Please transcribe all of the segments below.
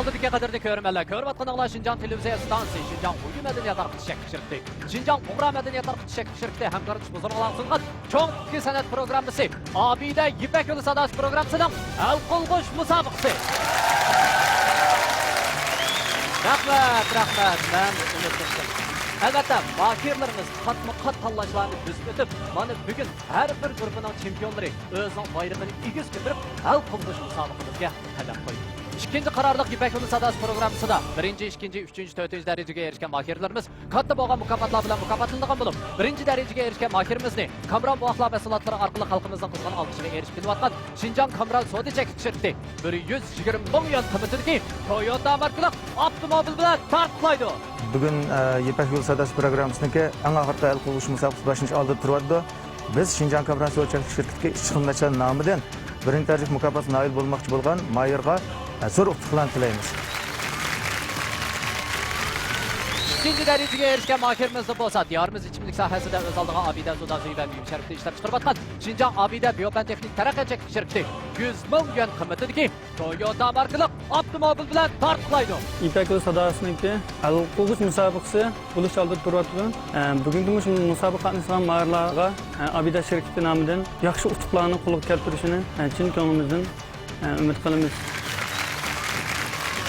aldidagi qadrli ko'rmanlar, ko'rayotganinglar Şinjan televiziya stansiyasi, Şinjan uy madaniyat tarqatish shirkati, Şinjan Uğra madaniyat tarqatish shirkati hamkorlik buzilgan sungan cho'ng san'at programmasi, Abida Ipak yo'li sadosi programmasining hal qilg'uch musobaqasi. Rahmat, men unutdim. Albatta, mahirlarimiz qatma-qat tanlashlarni buzib o'tib, mana bugun har bir guruhning chempionlari o'zining bayramini egiz ko'tarib, hal qilg'uch musobaqamizga qadam qo'ydi. İkinci qarorliq Ipak yo'li sadosi programmasida birinchi, ikkinchi, uchinchi, to'rtinchi darajaga erishgan mahirlarimiz katta bo'lgan mukofotlar bilan mukofotlangan bo'lib, birinchi darajaga erishgan mahirimizni Kamron buvoqlar mahsulotlari orqali xalqimizning qizg'in olqishiga erishib kelayotgan Şinjan Kamron savdo chekish shirkati 120 ming yuan qimmatidagi Toyota markali avtomobil bilan tartiblaydi. Bugün Ipak yo'li sadosi programmasiniki eng oxirgi hal qilg'uch musobaqasi boshlanishga oldib turibdi. Biz Şinjan Kamron savdo chekish shirkatiga ishchi xizmatchilar nomidan birinchi daraja mukofotga noil bo'lmoqchi bo'lgan mahirga zo'r utuqlar tilaymiz. İkinci dereceye erişken mahirimiz bo'lsa, diyorimiz ichimlik sohasida o'z oldiga Abida Zodaziy va Buyum sharifni ishlab chiqarayotgan Şinjan Abida Biyopan-texnik taraqqiyot shirkati 100 ming yuan qimmatidagi Toyota markali avtomobil bilan tartiblaydi. Ipak yo'li sadosiniki hal qilg'uch musobaqasi bo'lish oldida turibdi. Bugungi shu musobaqa qatnashgan mahirlarga Abida shirkati nomidan yaxshi utuqlarni qo'lga keltirishini chin ko'nglimizdan umid qilamiz.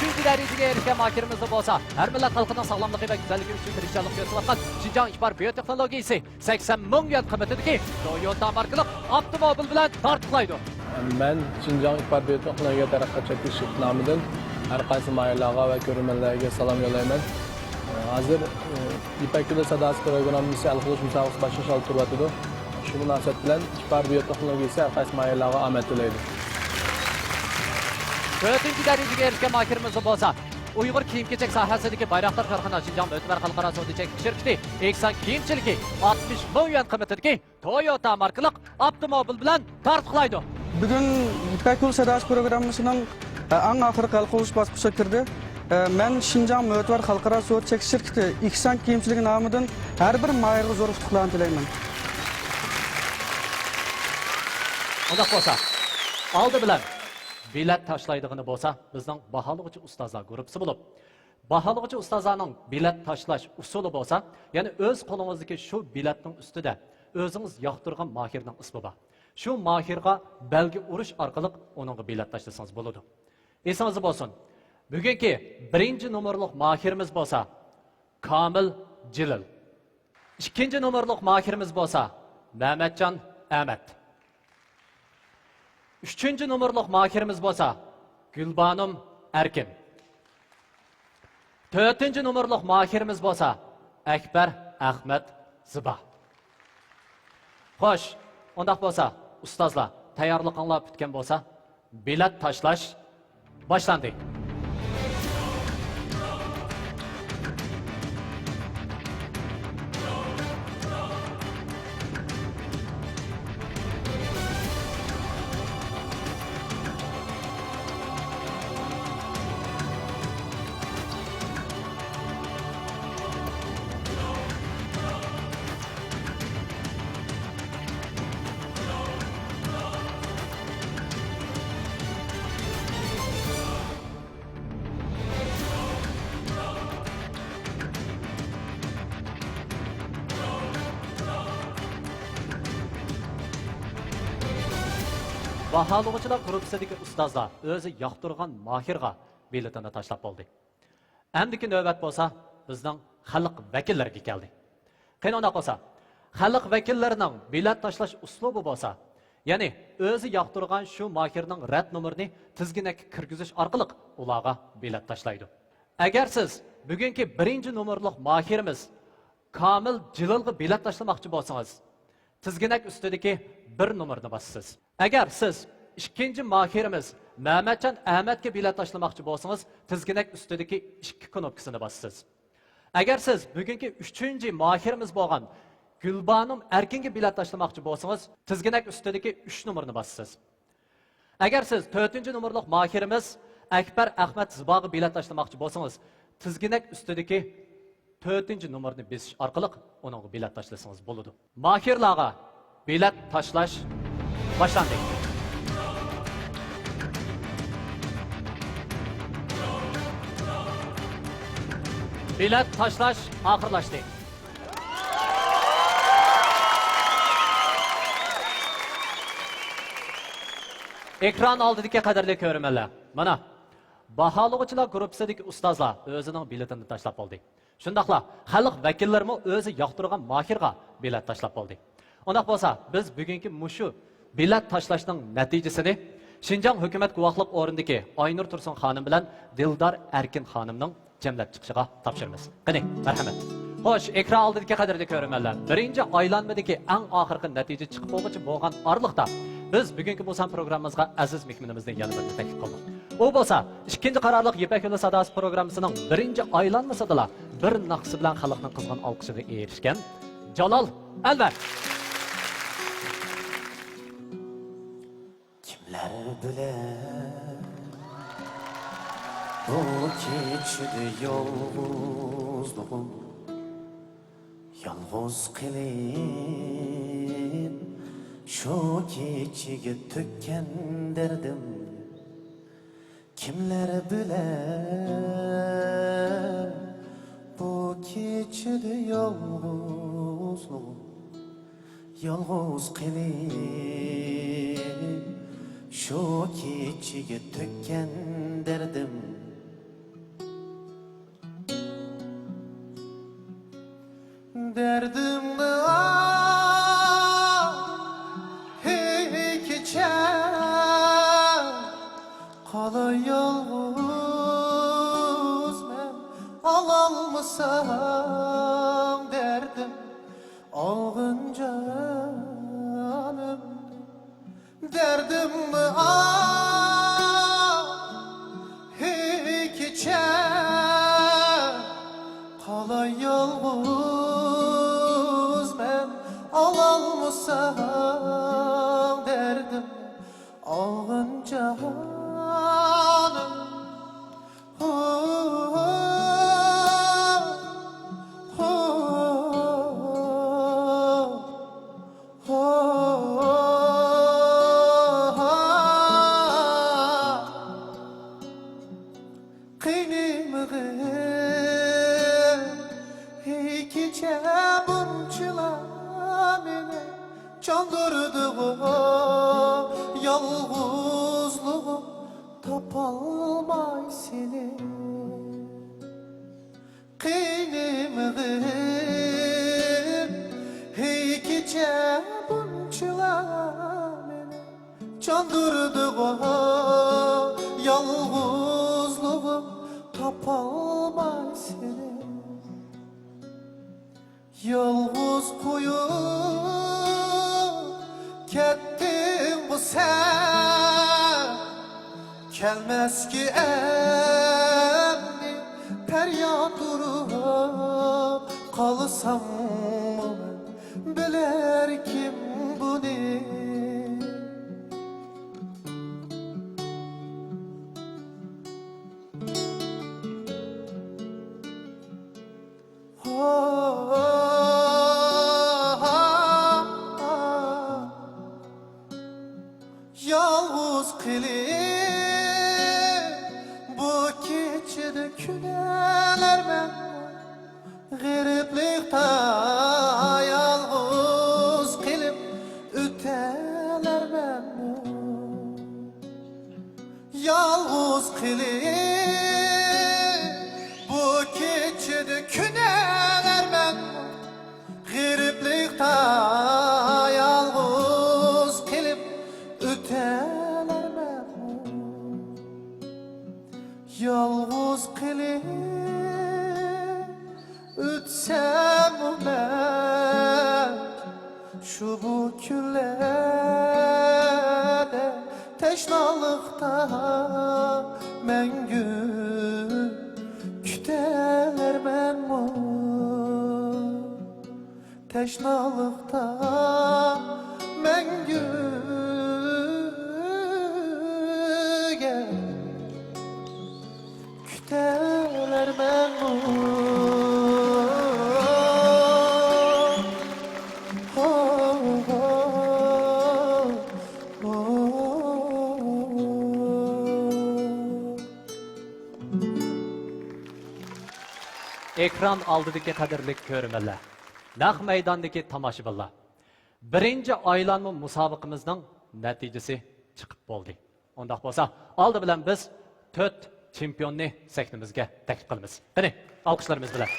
Üçüncü dereceye erişken mahirimiz bo'lsa, her millet halkının sağlamlığı ve güzelliği için tirişçilik gösteriyotgan Şinjan İşbar Biyoteknologiyasi 80 ming yuan qimmatidagi Toyota markali avtomobil bilan tartiblaydi. Ben Şinjan İşbar Biyoteknologiya taraqqiyot chekish shirkati nomidan har qaysi mahirlarga va ko'rmanlarga salom yo'llayman. Hozir Ipak yo'li sadosi programmasi hal qilg'uch musobaqasi boshlanish olib turibdi. Shu munosabat bilan İşbar Biyoteknologiyasi har qaysi mahirlarga omad tilaydi. Dördüncü dereceye erişken mahirimiz bo'lsa, Uyg'ur kiyim-kechak sohasidagi Bayroqlar korxonasi Şinjan Mo'tabar xalqaro savdo chekish shirkati Eksan kiyimchiligi 60 ming yuan qimmatidagi Toyota markali avtomobil bilan tartiblaydi. Bugün Ipak yo'li sadosi programmasining eng oxirgi hal qilg'uch bosqichiga kirdi. Men Şinjan Mo'tabar xalqaro savdo chekish shirkati Eksan kiyimchiligi nomidan har bir mahirga zo'r utuqlarni tilayman. Unda bo'lsa, oldi bilan bilet taşlaydığı bo'lsa, bizning baholovchi ustozlar guruhi bo'lib, baholovchi ustozlarning bilet tashlash usuli bo'lsa, ya'ni o'z qo'lingizdagi shu biletning ustida o'zingiz yoqtirgan mahirning ismi bor. Shu mahirga belgi urish orqali uningga bilet tashlasangiz bo'ladi. Esingizda bo'lsin. Bugungi birinchi nomerlik mahirimiz bo'lsa, Komil Jilil. Ikkinchi nomerlik mahirimiz bo'lsa, Mehmetjon Ahmet. Üçüncü numarlık mahirimiz bo'lsa, Gülbanım Erkin. Dördüncü numarlık mahirimiz bo'lsa, Ekber Ahmet Ziba. Xo'sh, undaq bo'lsa, ustozlar, tayyorliqinglar bitgan bo'lsa, bilet tashlash boshlandi. Baholovchilar guruhisidagi ustozlar o'zi yoqtirgan mahirga biletini tashlab bo'ldi. Endi navbat bo'lsa, bizning xalq vakillariga keldi. Qanday bo'lsa, xalq vakillarining bilet tashlash uslubi bo'lsa, ya'ni o'zi yoqtirgan shu mahirning rad nomerini tizginakka kirgizish orqali ularga bilet tashlaydi. Agar siz bugungi birinchi nomerlik mahirimiz Komil Jililga bilet tashlamoqchi bo'lsangiz, tizginak ustidagi bir nomerni bosasiz. Agar siz ikkinchi mahirimiz Mehmetjon Ahmetga bilet tashlamoqchi bo'lsangiz, tizginak ustidagi ikki knopkasini bosasiz. Agar siz bugungi uchinchi mahirimiz bo'lgan Gulbanim Erkinga bilet tashlamoqchi bo'lsangiz, tizginak ustidagi 3 nomerni bosasiz. Agar siz 4-nomerlik mahirimiz Ekber Ahmet Zibaga bilet tashlamoqchi bo'lsangiz, tizginak ustidagi 4-nomerni besish orqali uningga bilet tashlasangiz bo'ladi. Mahirlarga bilet tashlash boshlandi. Bilet tashlash oxirlashdi. Ekran oldidagi qadrli ko'rmanlar. Mana baholug'uchilar gruppasidagi ustozlar o'zining biletini tashlab oldi. Shundaqla xalq vakillarimi o'zi yoqtirgan mohirga bilet tashlab oldi. Undaq bo'lsa, biz bugungi mushu bilet tashlashning natijasini Şinjan hukumat guvohlik o'rnidagi Aynur Tursun xonim bilan Dildor Erkin xonimning jamlab chiqishiga topshiramiz. Qani, marhamat. Xo'sh, ekran oldidagi qadrli ko'rmanlar, birinchi aylanmadagi eng oxirgi natija chiqib bo'lgan orliqda biz bugungi Musan programmamizga aziz mehmonimizni yana bir taklif qildik. U bo'lsa, ikkinchi qarorliq Ipak yo'li sadosi programmasining birinchi aylanmasida bir naqsi bilan xalqning qizg'in olqishiga erishgan Jalol Alvar. Kimler bilen bu keçidi yolguzluğum yalnız kılın şu keçige tökken derdim kimler bilen bu keçidi yolguzluğum yalnız kılın şu keçige tökken derdim derdimde hey keçe kalay yalnız ben alalmasam derdim algınca derdim hey keçe kalay yalnız ben alalmasam derdim algın canım yalnızlığım tapalmay seni kıynımdım hey gece bunçılar beni çandırdı yalnızlığım tapalmay seni yalnız koyup kettin bu sen gelmez ki emni feryat durup kalsam mı biler kim bunu yalnız kılım bu keçide küneler ben gariplikte yalnız kılım öteler ben yalnız kılım bu keçide küneler ben gariplikte yalnız kılım öteler ben yalnız kılım ötsem ben şu bu küllerde teşnalıkta mengü küteler ben teşnalıkta mengü küteler ben ekran oldidagi qadrli ko'rmanlar, naq maydondagi tomoshabinlar. Birinchi aylanma musobaqamizning natijasi chiqib bo'ldi. Undaq bo'lsa, oldi bilan biz 4 chempionni sahnimizga taklif qilamiz. Qani, alqishlarimiz bilan.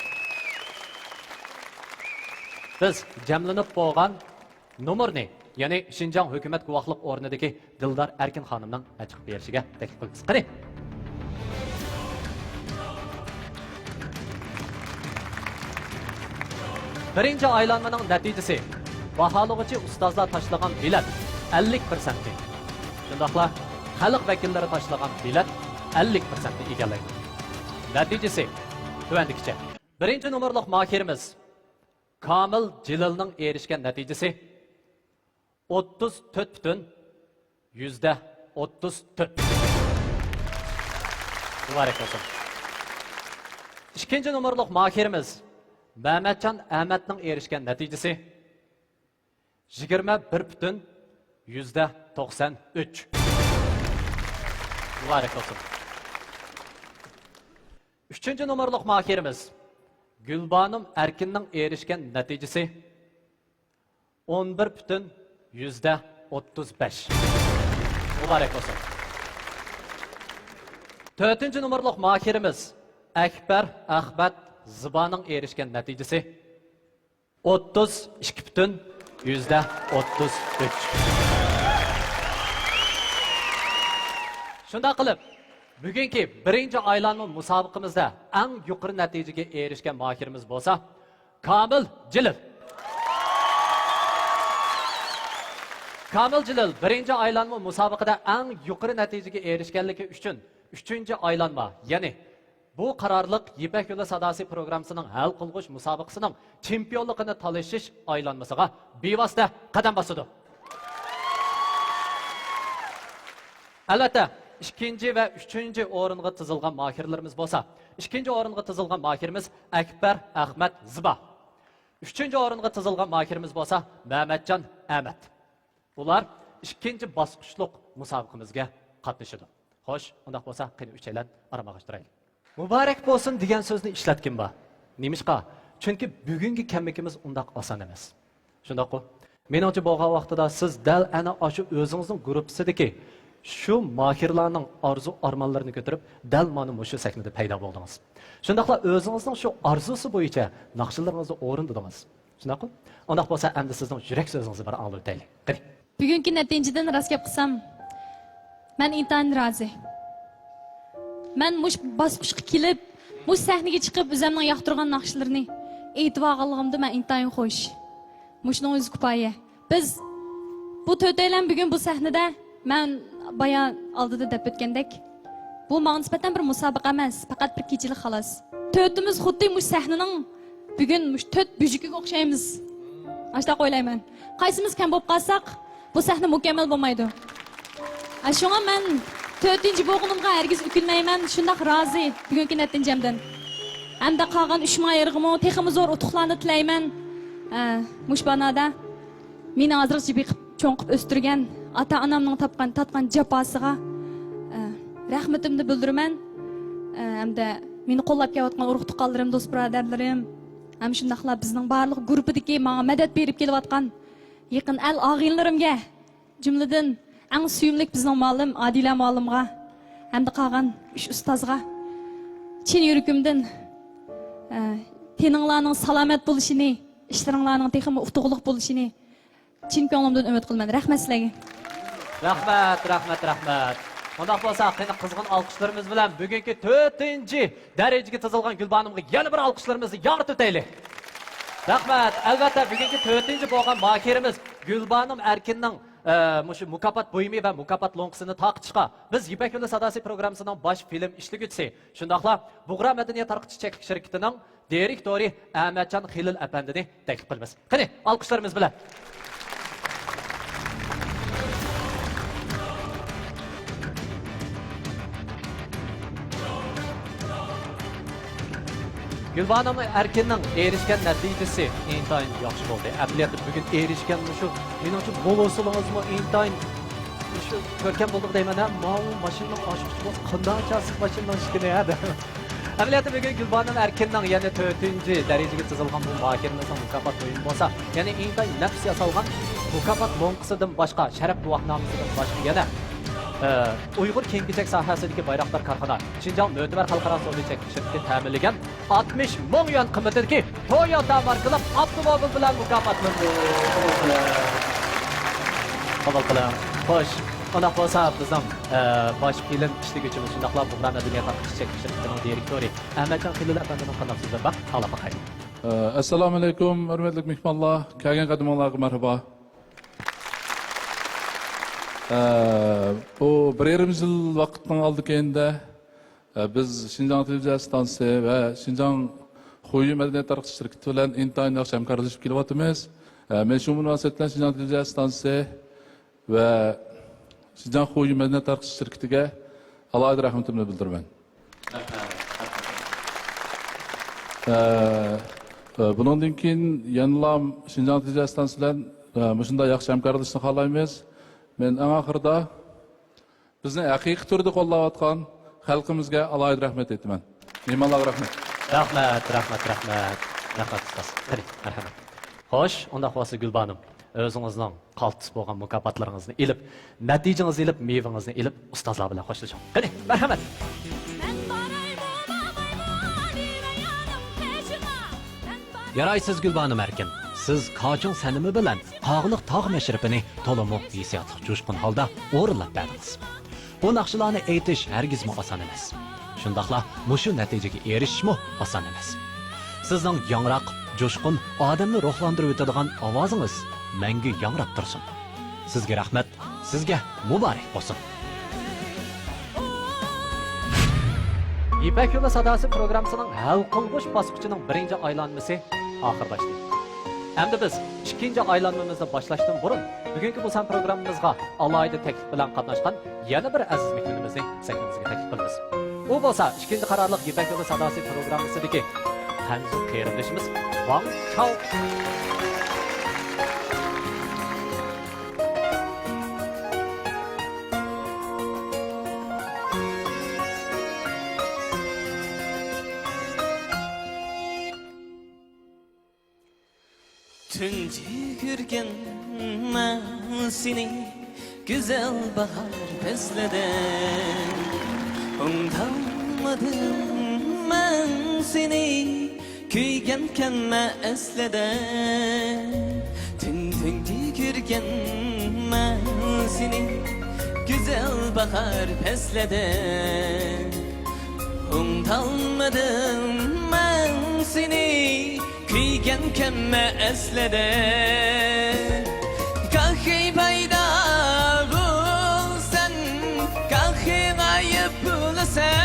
Biz jamlanib bo'lgan nomerni, ya'ni Şinjan hukumat guvohlik o'rnidagi Dildor Erkin xonimning ochiq berishiga taklif qilamiz. Qani. Birinchi aylanmaning natijasi baholag'uchi ustozlar tashlagan bilet 50%. Shundaqla xalq vakillari tashlagan bilet 50%ni egallaydi. Natijasi tuvandikicha. Birinchi nomerlik mohirimiz Kamil Jililning erishgan natijasi 34,34. Mübarek olsun. İkinci nomerlik mahirimiz Mehmetcan Ahmet'nin erişken neticesi 21,93. Mübarek olsun. Üçüncü nomerlik mahirimiz Gülbanım Erkin'nin erişken neticesi 11,35. Mübarek olsun. Dördüncü nomerlik mahirimiz Ekber Ahmet Zıbanın erişken neticesi 32,33. Şunda qilib, bugungi birinchi aylanma musobaqamizda eng yuqori natijaga erishgan mahirimiz bo'lsa, Kamil Jilil. Kamil Jilil birinchi aylanma musobaqada eng yuqori natijaga erishganligi uchun 3-aylanma, ya'ni bu qarorliq Yipak yo'li sadasi programmasining hal qilg'uch musobaqasining chempionligini talashish aylanmasiga bevosita qadam bosadi. Albatta, ikkinchi va 3-o'ringa tizilgan mahirlarimiz bo'lsa, ikkinchi o'ringa tizilgan mahirimiz Akbar Ahmad Ziba. 3-o'ringa tizilgan mahirimiz bo'lsa Mehmetcan Ahmet. Ular ikkinchi bosqichliq musobaqamizga qatnashadi. Xo'sh, undaq bo'lsa, qani uchaylan aramag'ashtiraylik. Mübarek bo'lsin degan so'zni ishlatgan ba. Nemishqa? Chunki bugungi kamligimiz undaq oson emas. Shundaq-ku. Meningcha bo'lgan vaqtida siz dal ana o'sha o'zingizning gruppasidagi shu mahirlarning orzu armonlarini ko'tarib, dal mana shu sahnada paydo bo'ldingiz. Shundaqla o'zingizning shu orzusi bo'yicha naqshlaringizni o'rindingiz. Shundaq-ku? Undaq bo'lsa, endi sizning yurak so'zingizni bir anglab o'taylik. Qani. Bugungi natijadan rost gap qilsam, men intayin rozi. Men mush bosqichga kelib, mush sahnaga chiqib, o'zimning yoqtirgan naqshlarini aytib olganligimda men intayin xo'sh. Mushning o'zi kifoya. Biz bu to'rtaylan bugun bu sahnada men bayon oldida deb o'tgandek, bu menga nisbatan bir musobaqa emas, faqat bir kechilik xolos. To'rtimiz xuddi mush sahnaning bugun mush to'rt bujukiga o'xshaymiz. Ashta o'ylayman. Qaysimiz kam bo'lib qolsak, bu sahna mukammal bo'lmaydi. Shunga men 4-chi bo'g'inimga hargiz o'kinmayman, shundoq rozi bugungi natijamdan. Hamda qolgan 3 mayirg'imi texmi zo'r utuqlarni tilayman. Mush banada meni hozircha beqib cho'nqib o'stirgan ota-onamning tatgan jafosiga rahmatimni bildiraman. Hamda meni qo'llab kelayotgan urug' tuqqanlarim, do'st birodarlarim, ham shundaqla bizning barliq guruhidagi menga madad berib kelayotgan yaqin al og'inlarimga, jumladan eng suyumlik bizning muallim Adila muallimga, hamda qolgan 3 ustozga chin yurakimdan teninglarning salomat bo'lishini, ishlaringlarning texmi utuqliq bo'lishini chin ko'nglimdan umid qilaman. Rahmat sizlarga. Rahmat. Undaq bo'lsa, qani qizg'in alqishlarimiz bilan bugungi 4-darajaga tizilgan Gulbanimga yana bir alqishlarimizni yoritib o'taylik. Rahmat. Albatta bugungi 4-chi bo'lgan mahirimiz Gulbanim Erkinning mushu mukofot buyumi va mukofot lonkisini taqishqa biz Yipak yo'li sadasi programmasining bosh film ishliguvchisi, shundaqla Bug'ra madaniyat tarqitish shirkatining direktori Ahmadjon Xilil apandini taklif qilamiz. Qani, alqishlarimiz bilan. Gulbanim Erkinning erishgan natijasi intayin yaxshi bo'ldi. Aslida bugun erishgan shu men uchun bo'losingizmi intayin shu ko'rkam bo'ldik deyman. Mana mashinaning oshib chiqib qanday chasiq mashinadan chiqadi. Amaliyotda bugun Gulbanom Erkinning yana 4-chi darajaga chizilgan bu mahirmizning mukofot o'yini bo'lsa, yana intayin nafs yasalgan mukofot lo'nqisidan boshqa, sharaf guvohnomasidan boshqa yana Uyg'ur kengijak sohasidagi bayroqlar korxona Xinjiang Mo'tabar xalqaro so'zli shirkati ta'minlagan 60 ming yuan qimmatidagi Toyota markali avtomobil bilan mukofotlandi. Qabul qiling. Xo'sh, ona bo'lsa bizning bosh film ishlaguvchimiz shundaqla Buxoro madaniyat tarqatish shirkatining direktori Ahmadjon Xilil afandining qanday so'zlar bor? Alloh xayr. Assalomu alaykum, hurmatli mehmonlar, kelgan qadimlarga marhaba. Bu bir yarim yil vaqtning oldikenda biz Xinjiang televiziya stansiyasi va Xinjiang Xuyi madaniyat tarqatish shirkati bilan intayin yaxshi hamkorlashib kelyapmiz. Men shu munosabat bilan Xinjiang televiziya stansiyasi va Xinjiang Xuyi madaniyat tarqatish shirkatiga alohida rahmatimni bildiraman. Bundan keyin yana Xinjiang televiziya stansiyasi bilan shunday yaxshi hamkorlashni xohlaymiz. Men eng oxirida bizni haqiqiy turda qo'llayotgan xalqimizga alohida rahmat aytaman. Mehmonlarga rahmat. Rahmat ustoz. Marhamat. Xo'sh, unda bo'lsa Gulbanom, o'zingizning qaltis bo'lgan mukofotlaringizni ilib, natijangizni ilib, mevangizni ilib, ustozlar bilan xo'shlashing. Qani, marhamat. Yaraysiz Gulbanom Erkin. Siz Qoching sanimi bilan Qog'liq tog' mashribini to'liq hissiyotli jo'shqin holda o'rinlab berdingiz. Bu naqshlarni aytish hargizmi oson emas. Shundaqla mushu natijaga erishishmi oson emas. Sizning yangroq, jo'shqin, odamni ruhlantirib o'tadigan ovozingiz menga yangrab tursin. Sizga rahmat, sizga muborak bo'lsin. İpek Yolu Sadası programmasının hal qilg'uch bosqichining birinchi aylanmasi oxirlashdi. Endi biz ikkinchi aylanmamizni boshlashdan burun bugungi bu san programmamizga alohida taklif bilan qatnashgan yana bir aziz mehmonimizni sahnimizga taklif qilamiz. U bo'lsa ikkinchi qarorliq İpek Yolu Sadası programmasidagi Hanzu qarindoshimiz Wang Chao. Tunji ko'rgan men seni güzel bahar faslida unutamadım men seni kuygankan men aslida tunji ko'rgan men seni güzel bahar faslida unutamadım men seni kuygan kemme eslede Kahi payda bulsan Kahi gayip bulsan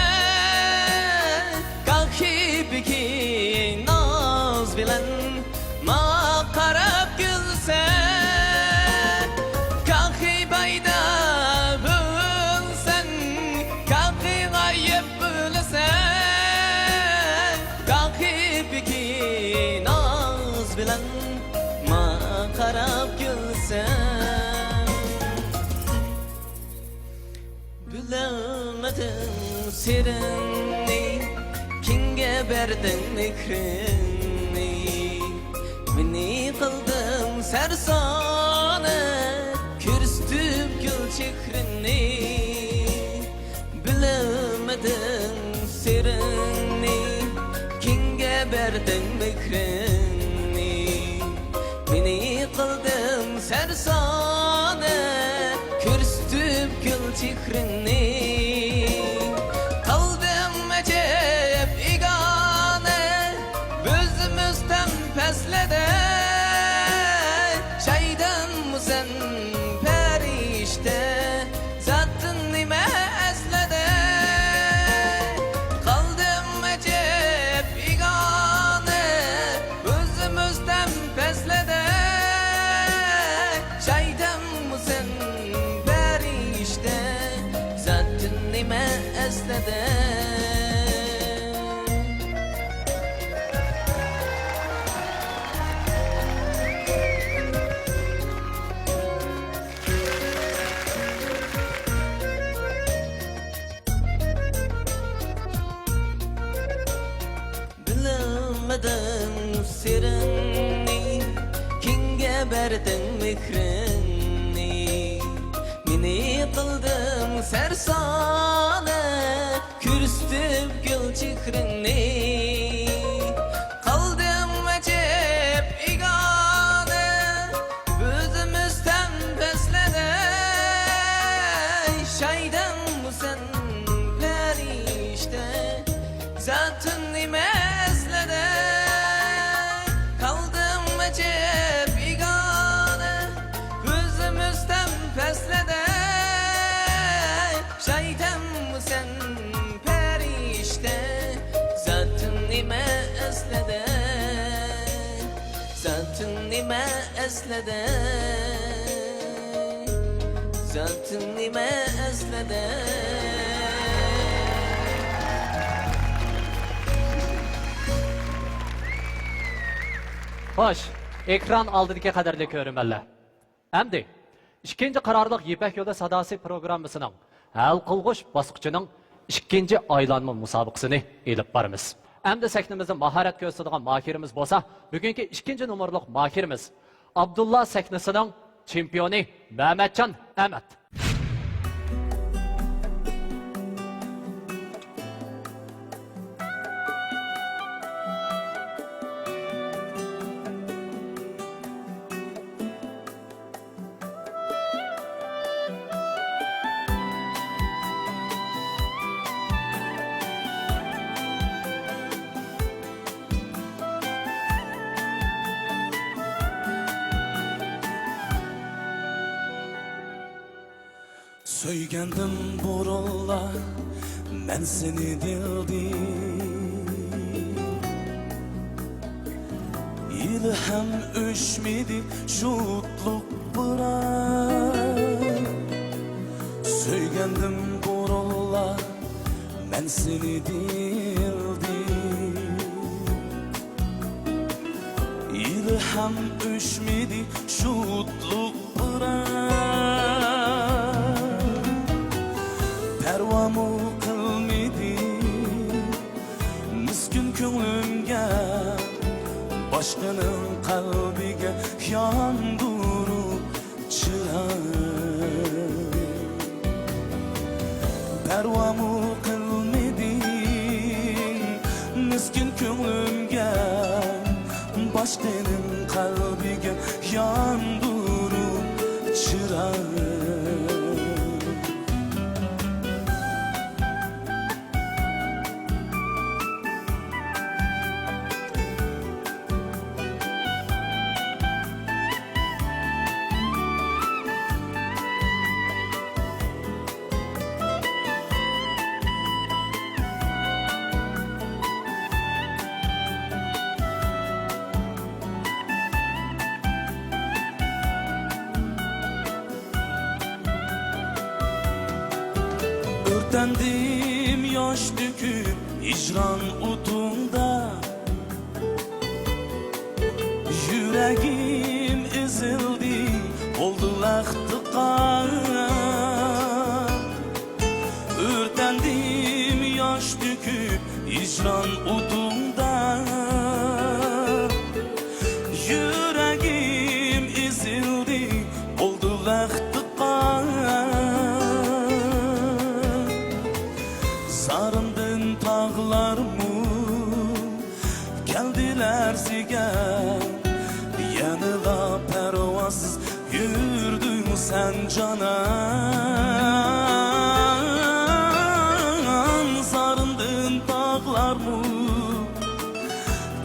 Kahi biki naz bilen Ma karab gülsen Kahi payda bulsan Kahi gayip bulsan Kahi biki bilen ma qarab gülsem Bilemedim sirini Kimge berdin ikrini Meni kıldım sersane Kürstüm gül çikrini Bilemedim sirini Kimge berdin ikrini Beni kıldım sersane Kürstüp gül çikrini Kaldım acep igane Gözümüzden peslede Şeyden mı sen perişte Zattın nime eslede Kaldım acep igane Gözümüzden peslede Şeyden mı sen perişte Zattın nime eslede berdin mihrini Meni kıldın sersane Kürstüp gül çihrini Kaldım acep igane Özümüzden beslene Şaydan mı sen perişte Zatın nimezlede Kaldım acep igane Gözümüzden peslede Şaydan mı sen perişte Zatın nimezlede Zatın nimezlede Zatın nimezlede Xo'sh, ekran oldidagi qadrli ko'rmanlar. Endi ikkinchi qarorliq Yipak yo'li sadosi programmasining hal qilg'uch bosqichining ikkinchi aylanma musobaqasini elib boramiz. Endi sahnimizda mahorat ko'rsatadigan mahirimiz bo'lsa, bugungi ikkinchi nomerlik mahirimiz Abdullah sahnasining chempioni Mehmetcan Ahmad. Söygendim burulla ben seni dildim İlham öşmedi şutluk bırak Söygendim burulla ben seni dildim İlham öşmedi şutluk bırak Pervamı kılmedi Miskün könglimge Başkanın kalbige Yandurup çırar Pervamı kılmedi Miskün könglimge Başkanın kalbige Yandurup çırar Örtendim yaş döküp icran utunda Yüreğim ezildi oldu lahtıkan Örtendim yaş döküp icran utunda Yüreğim ezildi oldu lahtıkan Sarındın tağlarımı geldiler sigen Yanıla pervasız yürüdün sen canan Sarındın tağlarımı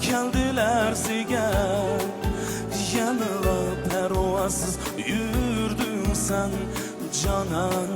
geldiler sigen Yanıla pervasız yürüdün sen canan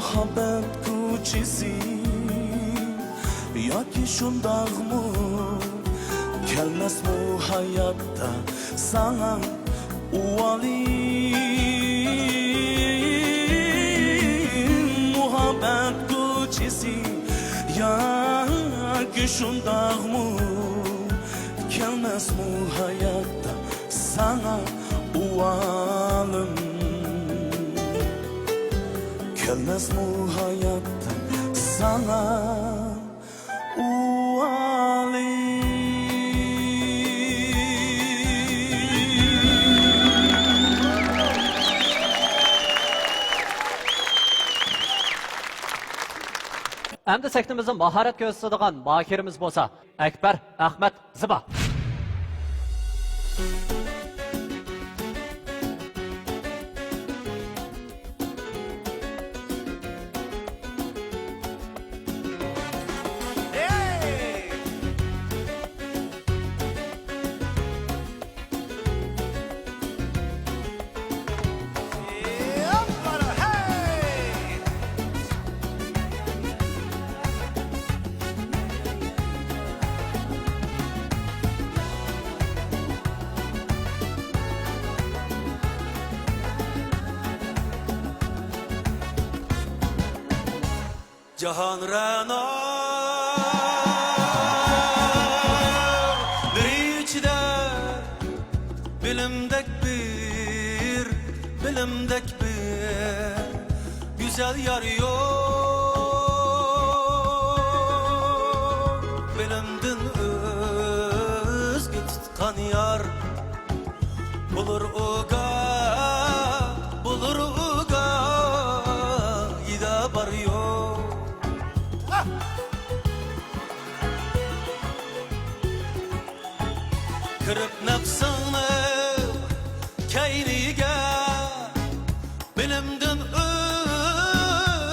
muhabbet kuchisi yoki shundaqmi kelmasmi hayotda sana uvalim muhabbet kuchisi yoki shundaqmi kelmasmi hayotda sana uvalim kelmez mu hayatta sana Endi sektimizin maharet gösterdiğin mahirimiz bolsa Ekber Ahmet Ziba. Cahan Rana bir içide bilimdek bir güzel yar yok bilimdin özgü tutkan yar bulur uga ida bar yok. Kırıp nefsini keyniga bilimdin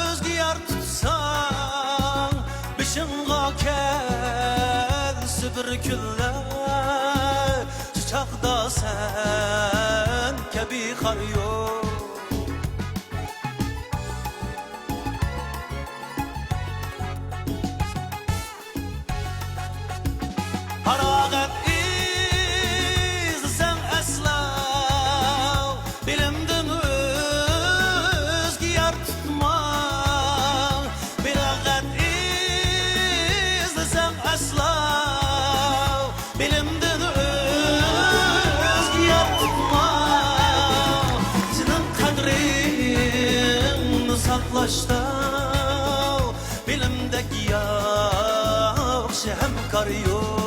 özgü yar tutsan bişinga kelsi bir kunlar çiçakda sen kebi kar yok. Haragat izlesen esla bilimdin özgü yar tutma Haragat izlesen esla bilimdin özgü yar tutma Senin kadrini saklaşta bilimdeki yakşı hemkar yok.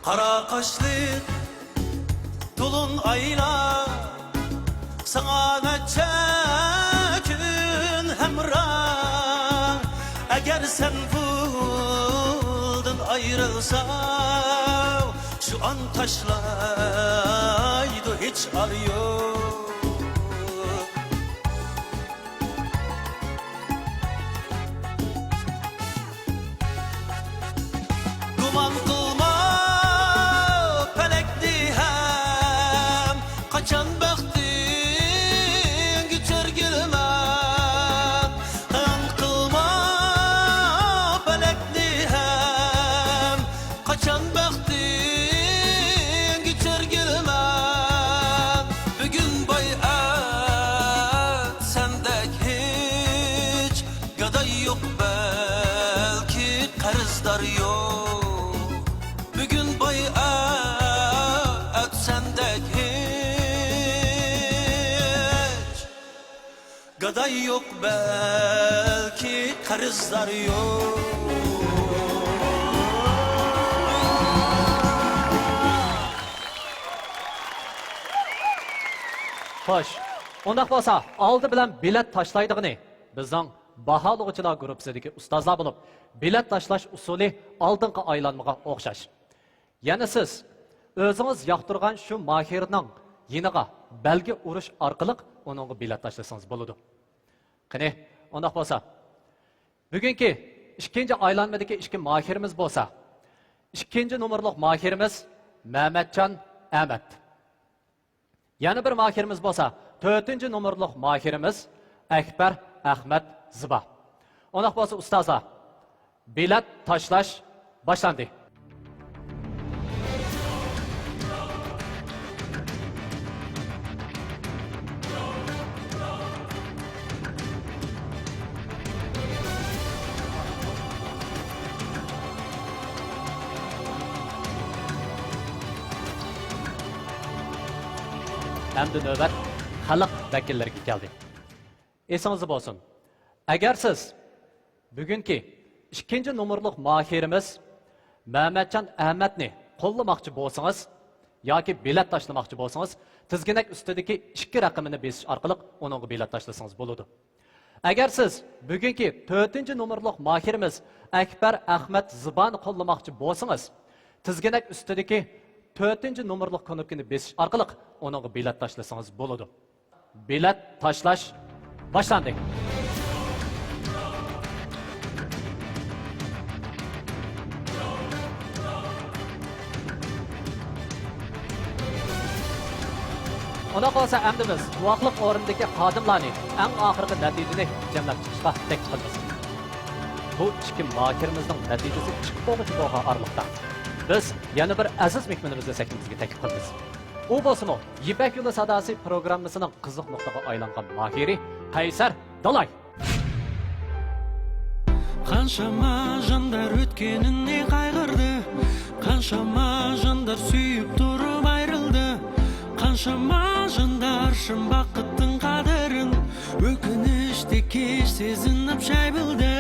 Kara kaşlı tulun ayla sana neçe gün hemrah eğer sen buldun ayrılsa şu an taşlaydı hiç arıyor. Duman kılma pelekli hem kaçan bektin geçer gülmem Duman kılma pelekli hem kaçan bektin geçer gülmem Bugün bayat sendek hiç gaday yok belki karızdar yok Bugün bayat sendek hiç gaday yok belki karızdar yok Xo'sh, undaq bo'lsa, oldi bilan bilet tashlaydig'ini bizning baholug'chilar guruhidagi ustozlar bo'lib, bilet tashlash usuli oldingi aylanmaga o'xshash. Yana siz o'zingiz yoqtirgan shu mahirning yeniga belgi urush orqali uningga bilet tashlasangiz bo'ladi. Qani, undaq bo'lsa, bugungi ikkinchi aylanmadagi ikki mahirimiz bo'lsa, ikkinchi nomerlik mahirimiz Mehmetcan Ahmet. Yana bir mahirimiz bo'lsa, 4-nomerlik mahirimiz Akbar Ahmet Ziba. Undaq bo'lsa, ustozlar, bilet tashlash boshlandi. Endi növbət xalq vəkillərinə gəldi. Esingizdə bolsun. Əgər siz bugünkü 2-nomerlik mahirimiz Mehmetcan Ahmetni qo'llamoqchi bo'lsangiz yoki bilet tashlamoqchi bo'lsangiz, tizginak ustidagi 2 raqamini besish orqali uningga bilet tashlasangiz bo'ladi. Agar siz bugünkü 4-nomerlik mahirimiz Akbar Ahmet Zibani qo'llamoqchi bo'lsangiz, tizginak ustidagi 4-nomerlik knopkani besish orqali uningga bilet tashlasangiz bo'ladi. Bilet tashlash boshlandi. Ona qolsa endi biz guvohlik o'rnidagi xodimlarni eng oxirgi natijani jamlab chiqishga taklif qilamiz. Bu ikki mahirimizning natijasi chiqib bo'lgan bo'lgan oraliqda biz yana bir aziz mehmonimizni sakimizga taklif qilamiz. U bo'lsa-mu Yipak yo'li sadosi programmasining qiziq nuqtaga aylangan mahiri Qaysar Dalay. Qanshama janдар o'tganini qayg'irdi, qanshama janдар suyib turib ayrildi, qanshama janдар shim baqitning qadrin o'kinishdi kech sezinib shay bildi.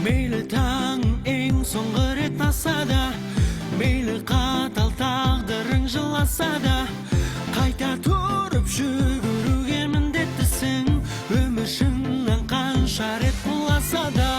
Meyli tang eng so'nggi ret nasada, meyli qatal taqdiring jillasada, qayta turib shuguruga mindetdisin, o'mishingdan qancha ret qulasada.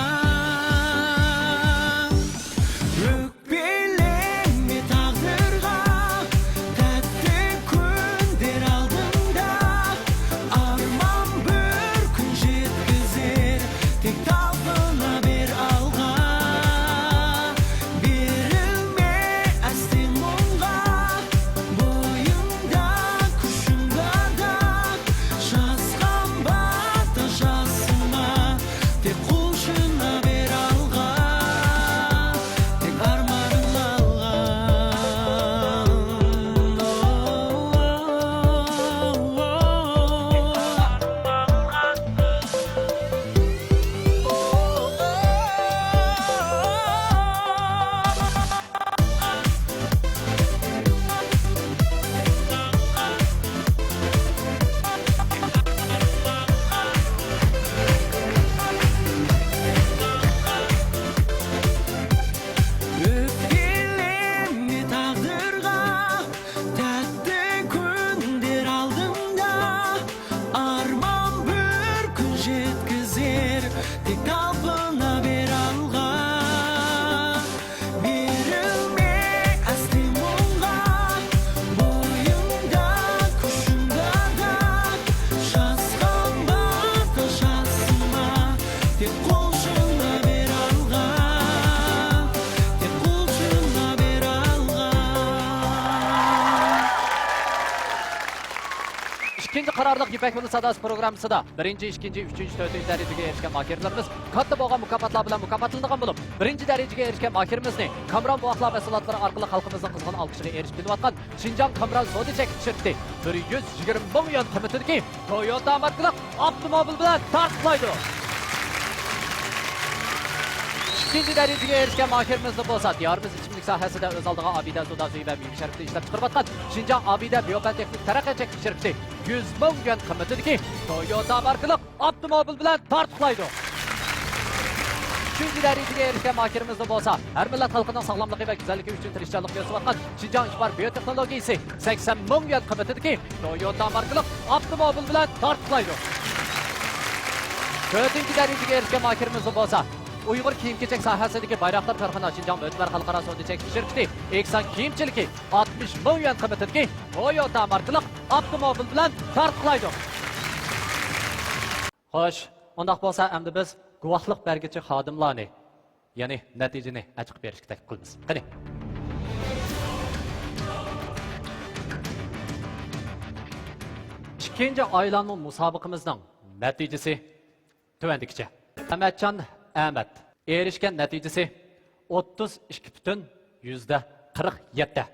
İkinci qararlıq Yipak yo'li sadosi programmasida 1-chi, 2-chi, 3-chi, 4-chi darajaga erishgan mahirlarimiz katta bo'lgan mukofotlar bilan mukofotlangan bo'lib, 1-chi darajaga erishgan mahirimizni Kamron buvoqlar mahsulotlari orqali xalqimizning qizg'in olqishiga erishib kelayotgan Xinjiang Kamron savdo chekishtirdi. 120 million qiymatidagi Toyota markali avtomobil bilan tasdiqlaydi. 3. dereceye erişken mahirimiz bolsa, diyarımız içimlik sahasida öz aldığı Abide Soda Suyu ve Büyük Şirketi işlep çıkarıbatkan Şinjan Abide Biyopenteknik Terakkiy Şirketi 100 ming yuan kıymetideki Toyota markalı avtomobil bilen tartıqlaydı. 3. dereceye erişken mahirimiz bolsa, her millet halkının sağlamlığı ve güzelliği üçün tirişçilik gösterbatkan Şinjan İşbar Biyoteknolojisi 80 ming yuan kıymetideki Toyota markalı avtomobil bilen tartıqlaydı. 4. dereceye erişken mahirimiz bolsa, Uyghur kiyim-kechak sohasidagi Bayroqtar korxona Şinjan Mo'tbar xalqaro savdo-chekish shirkati Eksan kiyimchiligi 60 ming yuan qiymatidagi Toyota markali avtomobil bilan tartiblaydi. Xo'sh, undaq bo'lsa, endi biz guvohlik berguchi xodimlarni, ya'ni natijani ochiq berishga taklif qilamiz. Qani. İkinci aylanma musobaqamizning natijasi tuvandikicha. Ahmadjon Ahmet erişken neticesi 32,47.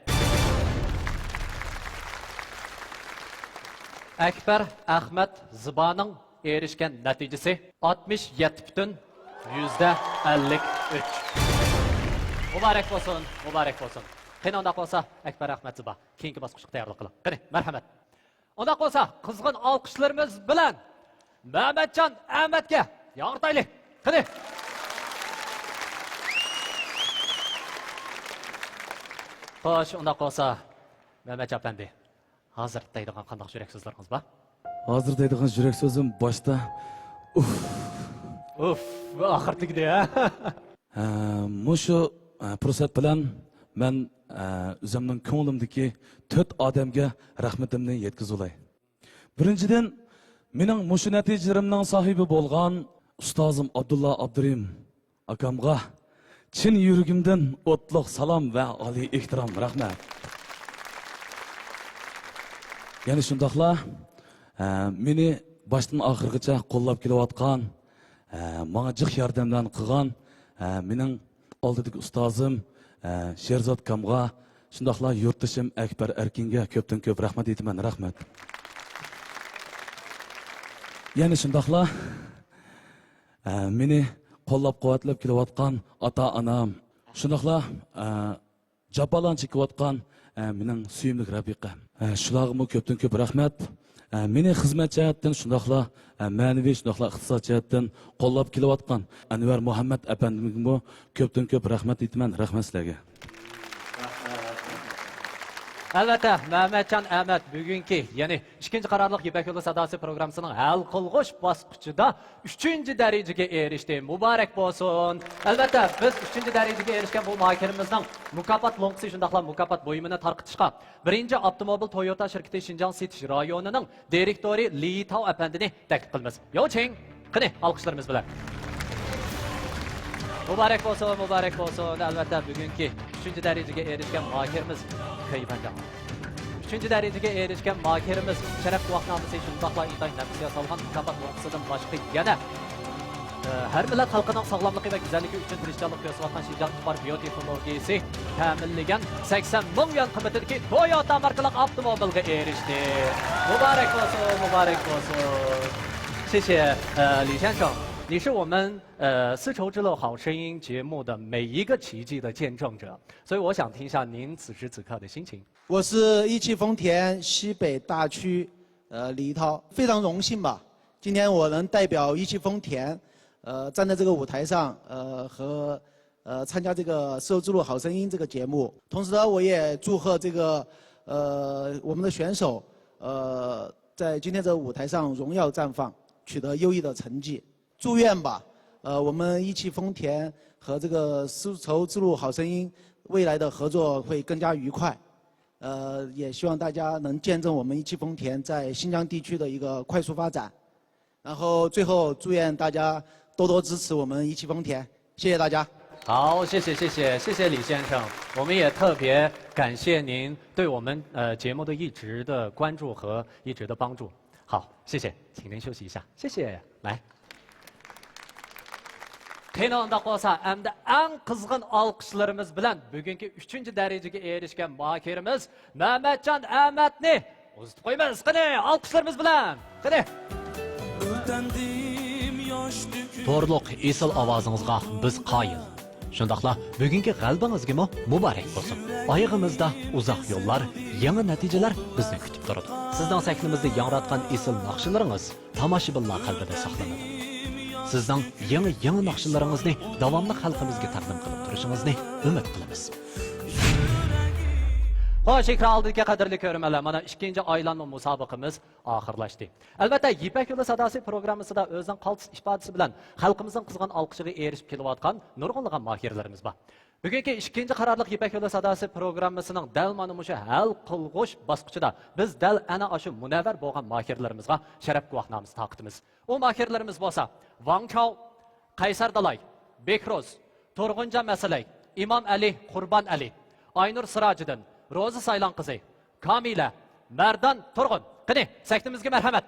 Ekber Ahmet Zıba'nın erişken neticesi 67,53. Mübarek olsun, mübarek olsun. Qani ondaq olsa Ekber Ahmet Zıba keyingi bosqichga tayyorlik qiling. Qani, marhamat. Ondaq olsa qizg'in olqishlarimiz bilan Mehmetjon Ahmetga yordaylik. Qani. Xo'sh, undaq bo'lsa, Mehmet Efendi, hozir deydigan qanday yurak so'zlaringiz bor? Hozir deydigan yurak so'zim boshda Uf, oxirgida. Mushu fursat bilan men o'zimning ko'nglimdagi 4 odamga rahmatimni yetkazolay. Birinchidan, mening mushu natijalarimning sohibi bo'lgan ustozim Abdulla Abdurim akamga chin yuragimdan o'tliq salom va oliy ehtirom, rahmat. Yana shundoqla meni boshdan oxirigacha qo'llab kelayotgan, menga jiq yordamdan qilgan mening oldidagi ustozim Sherzod Kamga, shundoqla yurtdoshim Akbar Erkinga ko'pdan ko'p rahmat aytaman, rahmat. Yana shundoqla meni qo'llab-quvvatlab kelayotgan ota-onam, shundoqla japalan chekayotgan mening suyimli rafiqam. Shularga ko'pdan ko'p rahmat. Meni xizmat jihatdan shundoqla ma'naviy, shundoqla iqtisod jihatdan qo'llab kelayotgan Anvar Muhammad apandimga ko'pdan ko'p rahmat aytaman, rahmat sizlarga. Albatta, Mehmetjon Ahmet bugünkü, ya'ni ikinci qarorliq Ipak yo'li sadosi programmasining hal qilg'uch bosqichida 3-derejaga erishdi. Muborak bo'lsin. Albatta, biz 3-derejaga erishgan bu mahirimizning mukofot lo'ngisi shundaqla mukofot bo'yimini tarqitishga birinchi avtomobil Toyota shirkati Şinjan setish rayonining direktori Li Tao apandini taklif qilamiz. Yo'ching, qani alqishlarimiz bilan. Muborak bo'lsin, muborak bo'lsin. Albatta, bugünkü 3-derejaga erishgan mahirimiz Kaybancan. 3-derejaga erishgan mahirimiz sharaf guvohnomasi shundaqla intayin nafsiga solgan mukofot lo'ngisidan boshqa yana her millet halkının sağlamlığı ve güzelliği üçün tirişçilik göstergan Şinjan İşbar Biyoteknolojisi ta'minlagan 80 ming yuan qiymatidagi Toyota markalı avtomobilga erishdi. Muborak bo'lsin, muborak bo'lsin. 谢谢李先生，你是我们丝绸之路好声音节目的每一个奇迹的见证者，所以我想听一下您此时此刻的心情。我是一汽丰田西北大区李一涛，非常荣幸吧，今天我能代表一汽丰田站在这个舞台上和参加这个丝绸之路好声音这个节目，同时呢，我也祝贺这个我们的选手在今天这个舞台上荣耀绽放，取得优异的成绩。祝愿吧，我们一汽丰田和这个丝绸之路好声音未来的合作会更加愉快。也希望大家能见证我们一汽丰田在新疆地区的一个快速发展。然后最后祝愿大家多多支持我们一汽丰田，谢谢大家。好，谢谢李先生，我们也特别感谢您对我们节目的一直的关注和一直的帮助。好，谢谢，请您休息一下，谢谢，来。Qiynoqda qolsa, hamda eng qizg'in olqishlarimiz bilan bugungi 3-derejaga erishgan mahirimiz Mehmetjon Ahmetni uzatib qo'yamiz. Qani, olqishlarimiz bilan. Qani. To'rliq esil ovozingizga biz qoyil. Shundaqla bugungi g'alabangizga muborak bo'lsin. Oyog'imizda uzoq yo'llar, yangi natijalar bizni kutib turadi. Sizning sahnimizni yangratgan esil naqshlaringiz tomoshabinlar qalbida saqlanadi. Sizning yangi naqshlaringizni davomli xalqimizga taqdim qilib turishingizni umid qilamiz. Xo'sh, ekran oldidagi qadrli ko'rmanlar, mana ikkinchi aylanma musobaqamiz oxirlashdi. Albatta, Ipak yo'li sadosi programmasida o'zining qaltis ifodasi bilan xalqimizning qizg'in olqishiga erishib kelayotgan nurg'unlagan mohirlarimiz bor. Bugungi ikkinchi qarorli Ipak yo'li sadosi programmasining dal mana shu hal qilg'ush bosqichida biz dal ana shu munavvar bo'lgan mohirlarimizga sharaf guvohnomasi taqdimiz. U mohirlarimiz bo'lsa, Wang Chao, Qaysar Dalay, Bekroz, To'rg'unja Masalay, Imom Ali, Qurbon Ali, Aynur Sirojiddin, Rozi Saylan qizi, Kamila, Mardan Turg'un. Qani, saktimizga marhamat.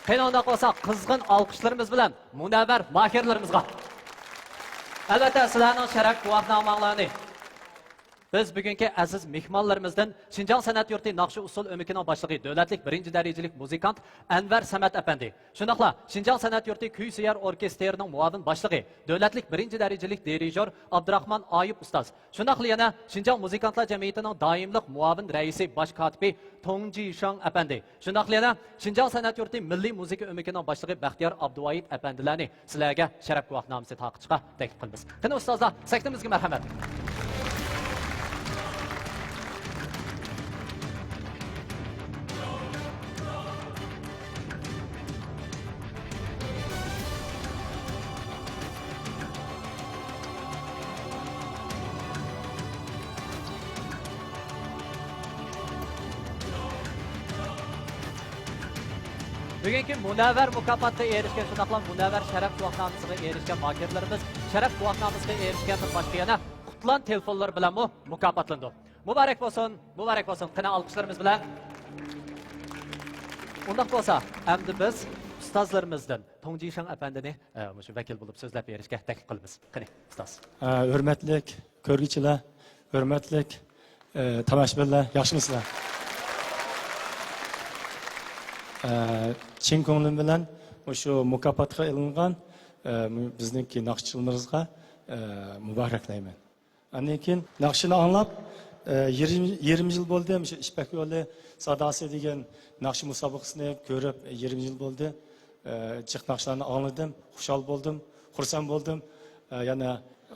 Qanday qolsa qizg'in olqishlarimiz bilan munavvar mohirlarimizga. Albatta, sizlarning sharaf guvohnomalarini biz bugungi aziz mehmonlarimizdan Şinjan san'at yurti naqshi usul o'mikining boshlig'i davlatlik 1-darajalik muzikant Anvar Samat apandi. Shundaqla Şinjan san'at yurti kuy suyar orkestrining muavin boshlig'i davlatlik 1-darajalik dirijor Abdurahmon Oyib ustoz. Shundaqla yana Şinjan muzikantlar jamiyatining doimlik muavin raisi bosh kotibi Tongji Shang apandi. Shundaqla yana Şinjan san'at yurti milliy muzika o'mikining boshlig'i Baxtiyor Abduvoyid apandilarni sizlarga sharaf guvohnomasi taqdirga taklif qilamiz. Qani ustozlar, saktimizga marhamat. Bugungi munavvar mukofotga erishgan shunaqla munavvar sharaf guvohnomasiga erishgan mohirlarimiz sharaf guvohnomasiga erishgandan boshqa yana qutlan telefonlar bilan mukofotlandi. Muborak bo'lsin, muborak bo'lsin. Qani olqishlarimiz bilan. Undaq bo'lsa, endi biz ustozlarimizdan Tongji Shang apandini shu vakil bo'lib so'zlab berishga taklif qilamiz. Qani, ustoz. Hurmatli ko'rguvchilar, hurmatli tomoshabinlar, yaxshimisizlar? Chin ko'nglim bilan shu mukofotga ilingan bizningki naqshchilarimizga muboraklayman. Andan keyin naqshini anglab 20 yil bo'ldi. Shu Ipak yo'li sadosi degan naqsh musobaqasini ko'rib 20 yil bo'ldi. Jiq naqshlarni angladim, xushal bo'ldim, xursand bo'ldim. Yana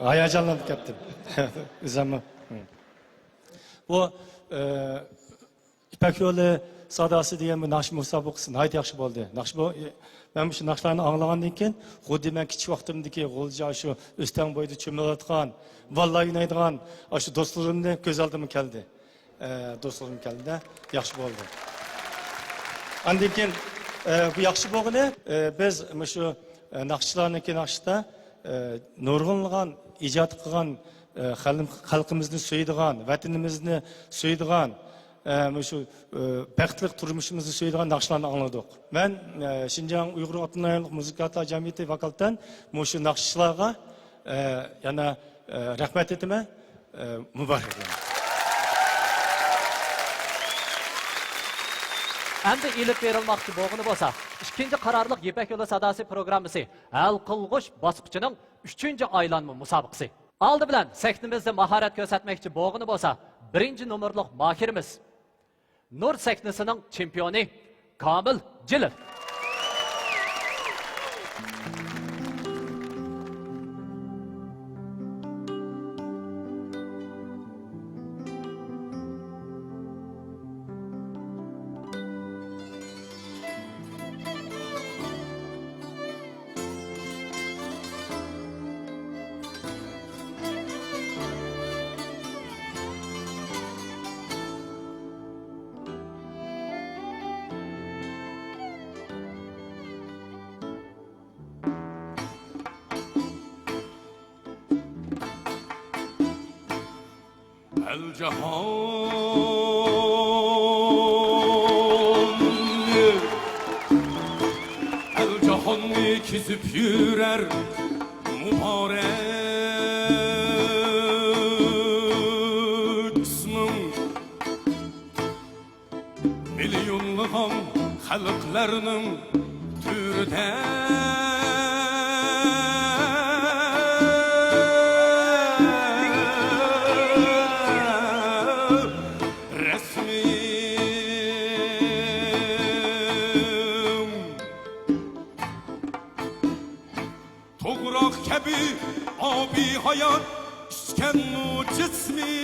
hayajonlanib ketdim. O'zimni. Bu Ipak yo'li sadosi degan bu naqsh musobaqasi nihoyat yaxshi bo'ldi. Naqsh bu men shu naqshlarni anglagandan keyin xuddi men kichik vaqtimdagi g'o'lja shu o'stan bo'yida cho'milayotgan, vallahi o'ynaydigan shu do'stlarimni ko'z oldimga keldi. Do'stlarim keldi, yaxshi bo'ldi. Andan keyin bu yaxshi bo'lgani biz shu naqshchilarniki naqshda nurg'unlagan ijod qilgan xalqimizni suyadigan, vatanimizni suyadigan shu baxtli turmushimizni suyadigan naqshlarni angladik. Men Şinjan Uyg'ur avtonomik muzikantlar jamiyati vakolidan shu naqshchilarga yana rahmat aytaman, muboraklayman. Endi ilib berilmoqchi bo'lgani bo'lsa, ikkinchi qarorli Ipak yo'li sadosi programmasi hal qilg'ush bosqichining 3-aylanma musobaqasi. Oldi bilan sahnimizda mahorat ko'rsatmoqchi bo'lgani bo'lsa, 1-nomerlik mohirimiz Nur sahnasining chempioni Komil Jilov. El Cihan El Cihan'ı kesip yürür mübarek ismin milyonluğun halklarının türüden Abi hayat işken o cismi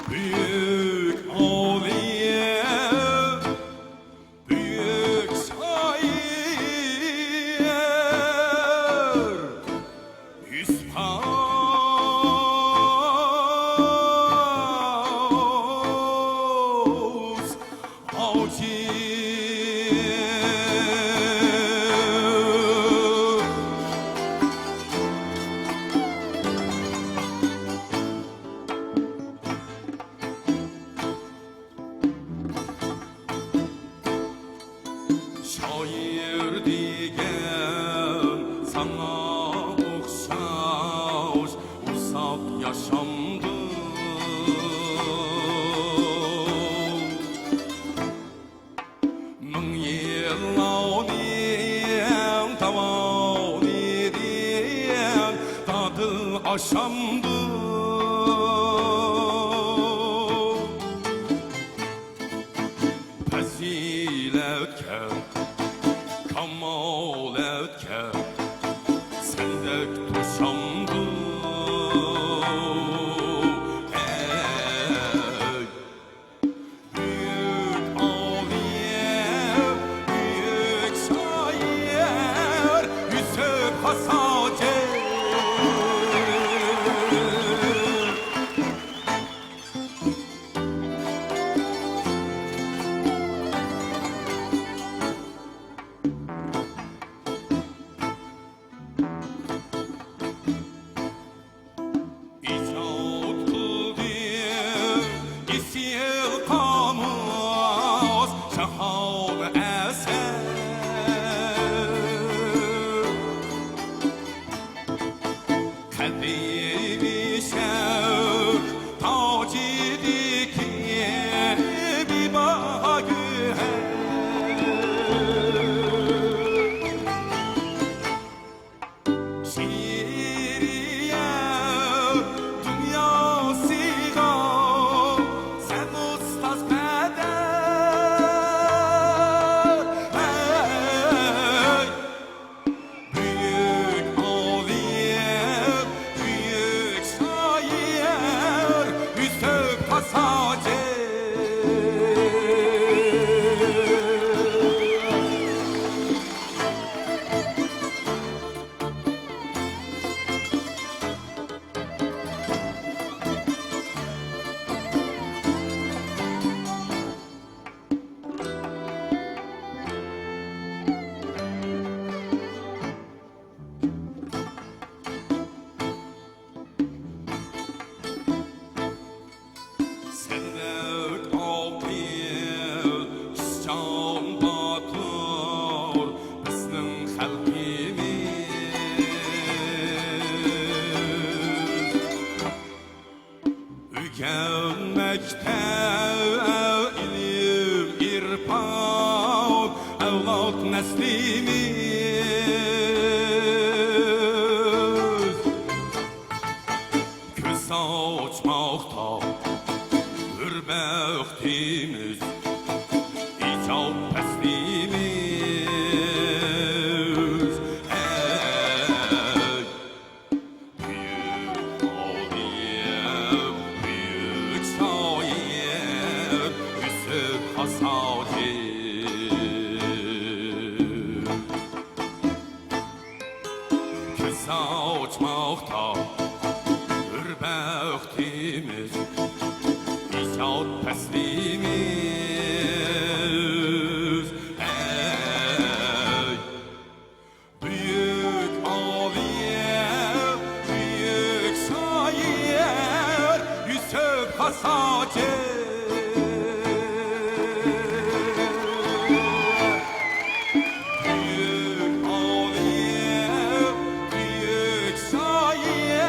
Büyük Avliye Büyük şair Yüzpaus Avcı Şair degen sana okşaş uzak yaşamdı Ming yıllanıyan tavanıyan tadı aşamdı Faziletke, kamaletke, sendek tuşamdı Ey büyük aviye, büyük şair Yusuf Hasace İcat kıldı isil kamus şahan eser Kadimi şevk tacı diki bir bahagüher Şiiriye dünyasıga sen ustaz peder Hey büyük aviye büyük şair Yusuf Hasace Sendek aqil şan batır bizning xalqimiz Ügenmekte ilim irfan evlat neslimiz Göz açmakta hürbektimiz İcab peslimiz Ey büyük aviye büyük şair Yusuf Hasace Göz açmakta hürbektimiz İcat peslimiz Ey büyük aviye büyük şair Yusuf Hasace Büyük aviye büyük şair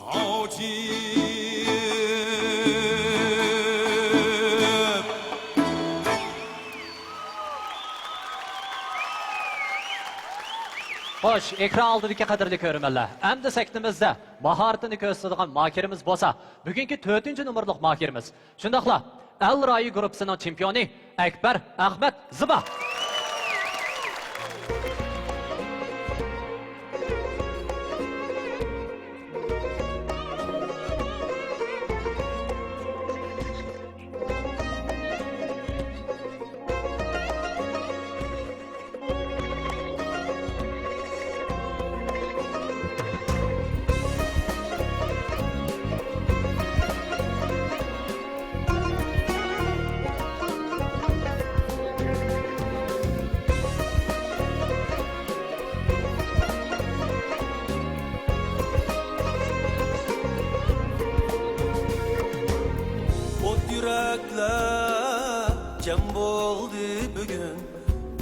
Hacı Xo'sh, ekran oldidagi qadrli ko'rmanlar. Endi sektimizda mahoratini ko'rsatadigan makirimiz bo'lsa, bugungi 4-nomerlik makirimiz. Shundaqla, Al Rayi guruhining chempioni Akbar Ahmad Ziba. Cem bo'ldi bugun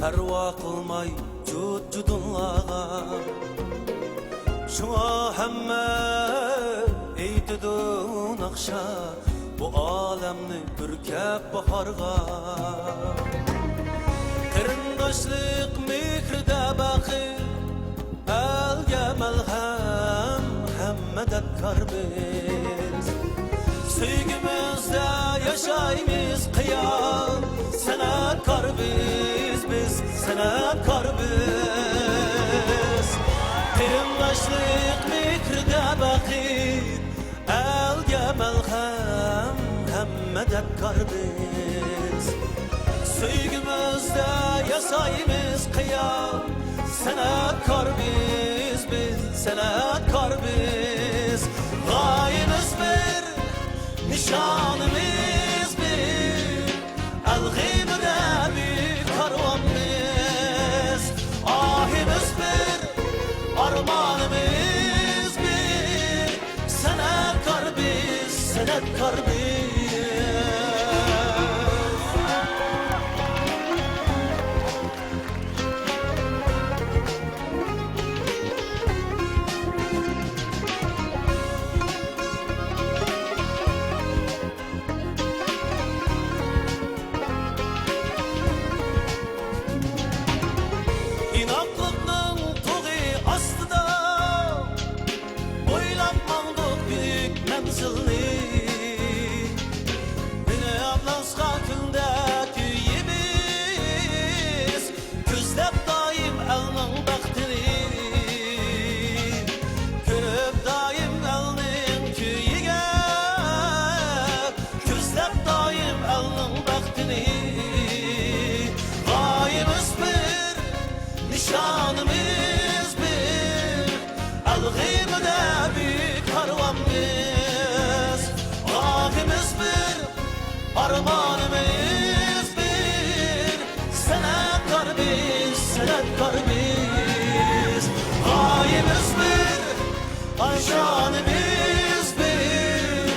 parvo qilmay judunlaga shunga hamma aytidi naqsha bu olamni purkab bahorga qarindoshlik mehrida baqi alga malham hamma dabkor biz sevgimizda yaşaymiz qiyam sanatkor biz sanatkor biz qarindoshlik mehrida baqi alga malham hamma dabkor biz sevgimizda yaşaymiz qiyam sanatkor biz sanatkor biz g'oyamiz bir nişanımız bir Al-Gıybı'da bir karvanımız Ahimiz bir armağanımız bir Sanatkar biz, sanatkar biz Nişanımız bir Al-Gıybı'da bir karvanımız Ahimiz bir armağanımız bir Sanatkar biz, sanatkar biz Gayemiz bir nişanımız bir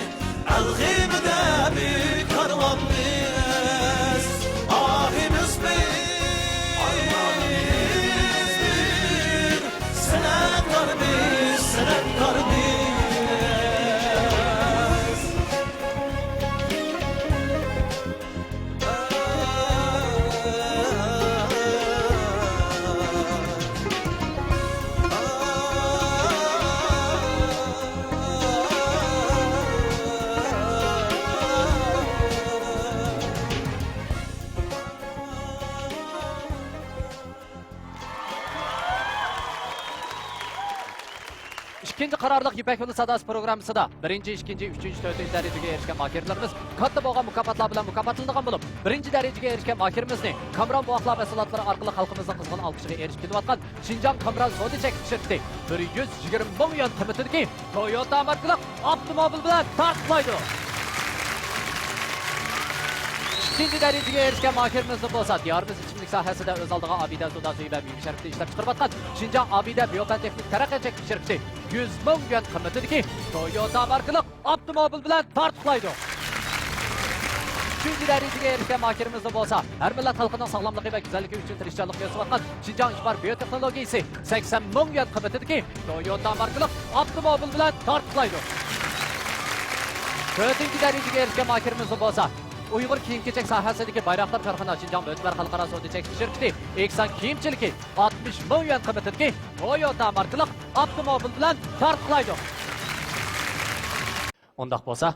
Al-Gıybı'da bir karvanımız Ahimiz bir sanatkar biz İkinci qarorliq Ipak yo'li sadasi programmasida 1-chi, 2-chi, 3-chi, 4-chi darajaga erishgan makirlarimiz katta bo'lgan mukofotlar bilan mukofotlangan bo'lib, 1-chi darajaga erishgan makirimizni Kamron buvoqlar mahsulotlari orqali xalqimizning qizg'in olqishiga erishib kelayotgan Xinjiang Kamron savdo chekib shirkati 120 ming yuan qimmatidagi Toyota markali avtomobil bilan tartiblaydi. İkinci darajaga erishgan makirimiz bo'lsa, diyorimiz ichimlik sohasida o'z oldiga Abida Suda suvi va Buyuk Sharifda ishlab chiqarayotgan Xinjiang Abida Biotexnik taraqqiyot chekib shirkati 100 ming yuan qimmatidagi Toyota markali avtomobil bilan tartiblaydi. Üçüncü darajaga erishgan makirimiz bo'lsa, har millat xalqining sog'lomligi va go'zalligi uchun tirishchilik ko'rsatayotgan Xinjiang Ixbar Biotexnologiyasi 80 ming yuan qimmatidagi Toyota markali avtomobil bilan tartiblaydi. 4-chi darajaga erishgan makirimiz bo'lsa, Uyg'ur kiyim-kechak sohasidagi bayroqlar korxona Shinjong Mo'tvar xalqaro savdo chekish shirkati Eksan kiyimchiligi 60 ming yuan qiymatidagi Toyota markali avtomobil bilan tarqalaydi. Undaq bo'lsa,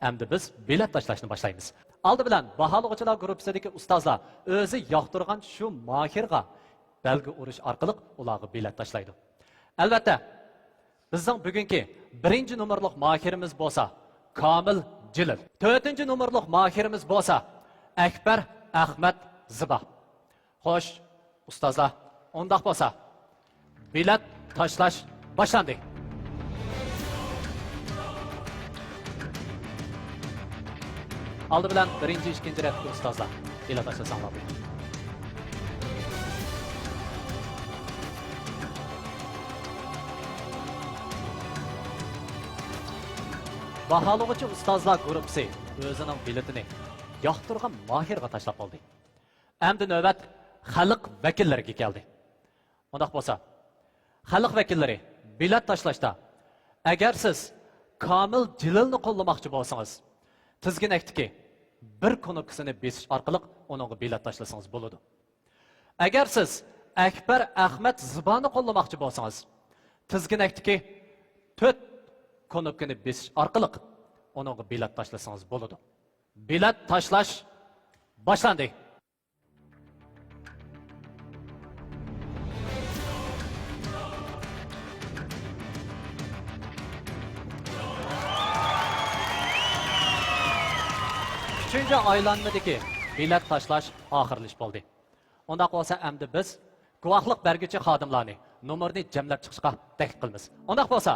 endi biz bilet tashlashni boshlaymiz. Aldı bilan baholag'uchilar gruppasidagi ustozlar o'zi yoqtirgan shu mohirga belgi urish orqali ularga bilet tashlaydi. Albatta, bizning bugungi 1-nomerlik mohirimiz bo'lsa Komil Jilil. 4-nomerlik mohirimiz bo'lsa Akbar Ahmad Ziba. Xo'sh, ustozlar, undaq bo'lsa bilet tashlash boshlandi. Aldı bilan 1-2 raqib ustozlar bilet tashlasanlar. Baholag'uchi ustozlar guruhi o'zining biletini yoqtirgan mohirga tashlab oldi. Endi navbat xalq vakillariga keldi. Undaq bo'lsa, xalq vakillari bilet tashlashda agar siz Komil Jililni qo'llamoqchi bo'lsangiz, tizginakdagi bir knopkasini besish orqali uning bilet tashlasangiz bo'ladi. Agar siz Akbar Ahmad Zibani qo'llamoqchi bo'lsangiz, tizginakdagi 4 knopkani besish orqali uning bilet tashlasangiz bo'ladi. Bilet tashlash boshlandi. Üçüncü aylanmadaki bilet tashlash oxirlash bo'ldi. Undaq bo'lsa, endi biz guvohlik berguchi xodimlarni nomerni jamlab chiqishga taklif qilamiz. Undaq bo'lsa,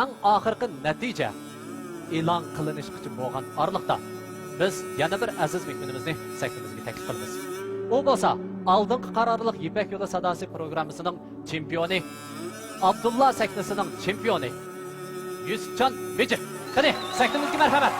eng oxirgi natija e'lon qilinishchi bo'lgan orliqda biz yana bir aziz mehmonimizni sahnimizga taklif qilamiz. U bo'lsa, oldingi qarorliq Ipak yo'li sadosi programmasining chempioni, Abdulla sahnasining chempioni Yusufjon Bejir. Qani, sahnimizga marhamat.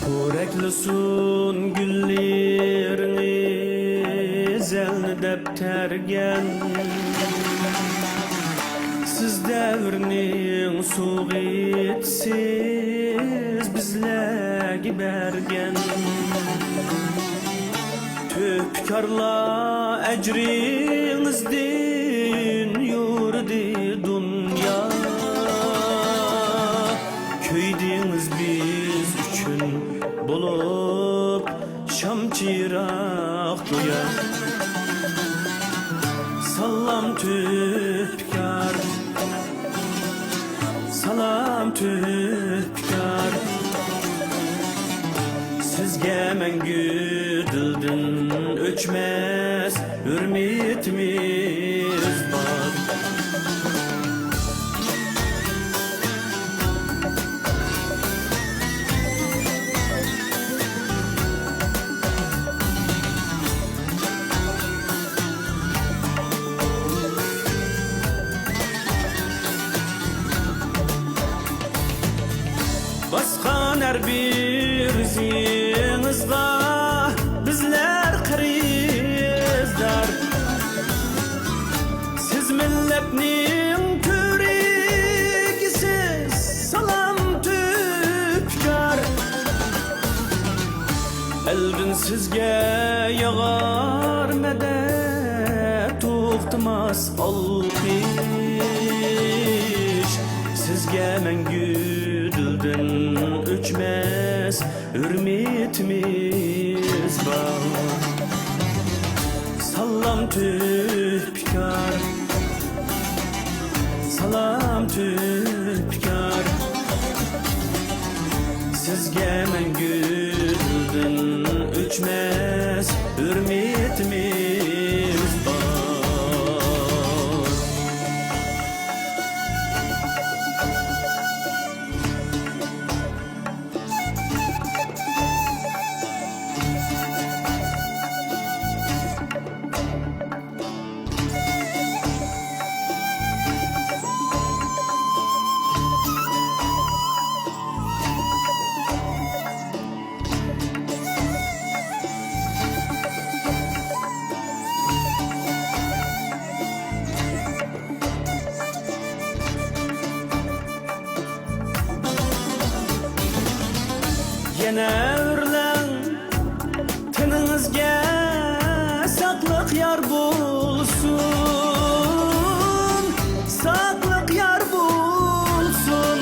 Ko'raklasun gullerini zelni deptergen Siz devrning soğitsiz bizlerge bergen Töpkarla ecrinizden yurdi dünya Köydiniz biz üçün bulup şam çirak duya Salam tüpkar Salam tüpkar Sizge mengü dilden öçmez hürmetimiz var Baskan her bir zinizda bizler krizdar Siz milletnin türegisiz salam tüpkar Eldin sizge yağar medet tuğtmaz alkış Sizge mengü dilden tüpkar Salam tüpkar Sizge mengüldün Üçmez hürmetimiz var Yine ürlen Teningizge Saklık yar bulsun Saklık yar bulsun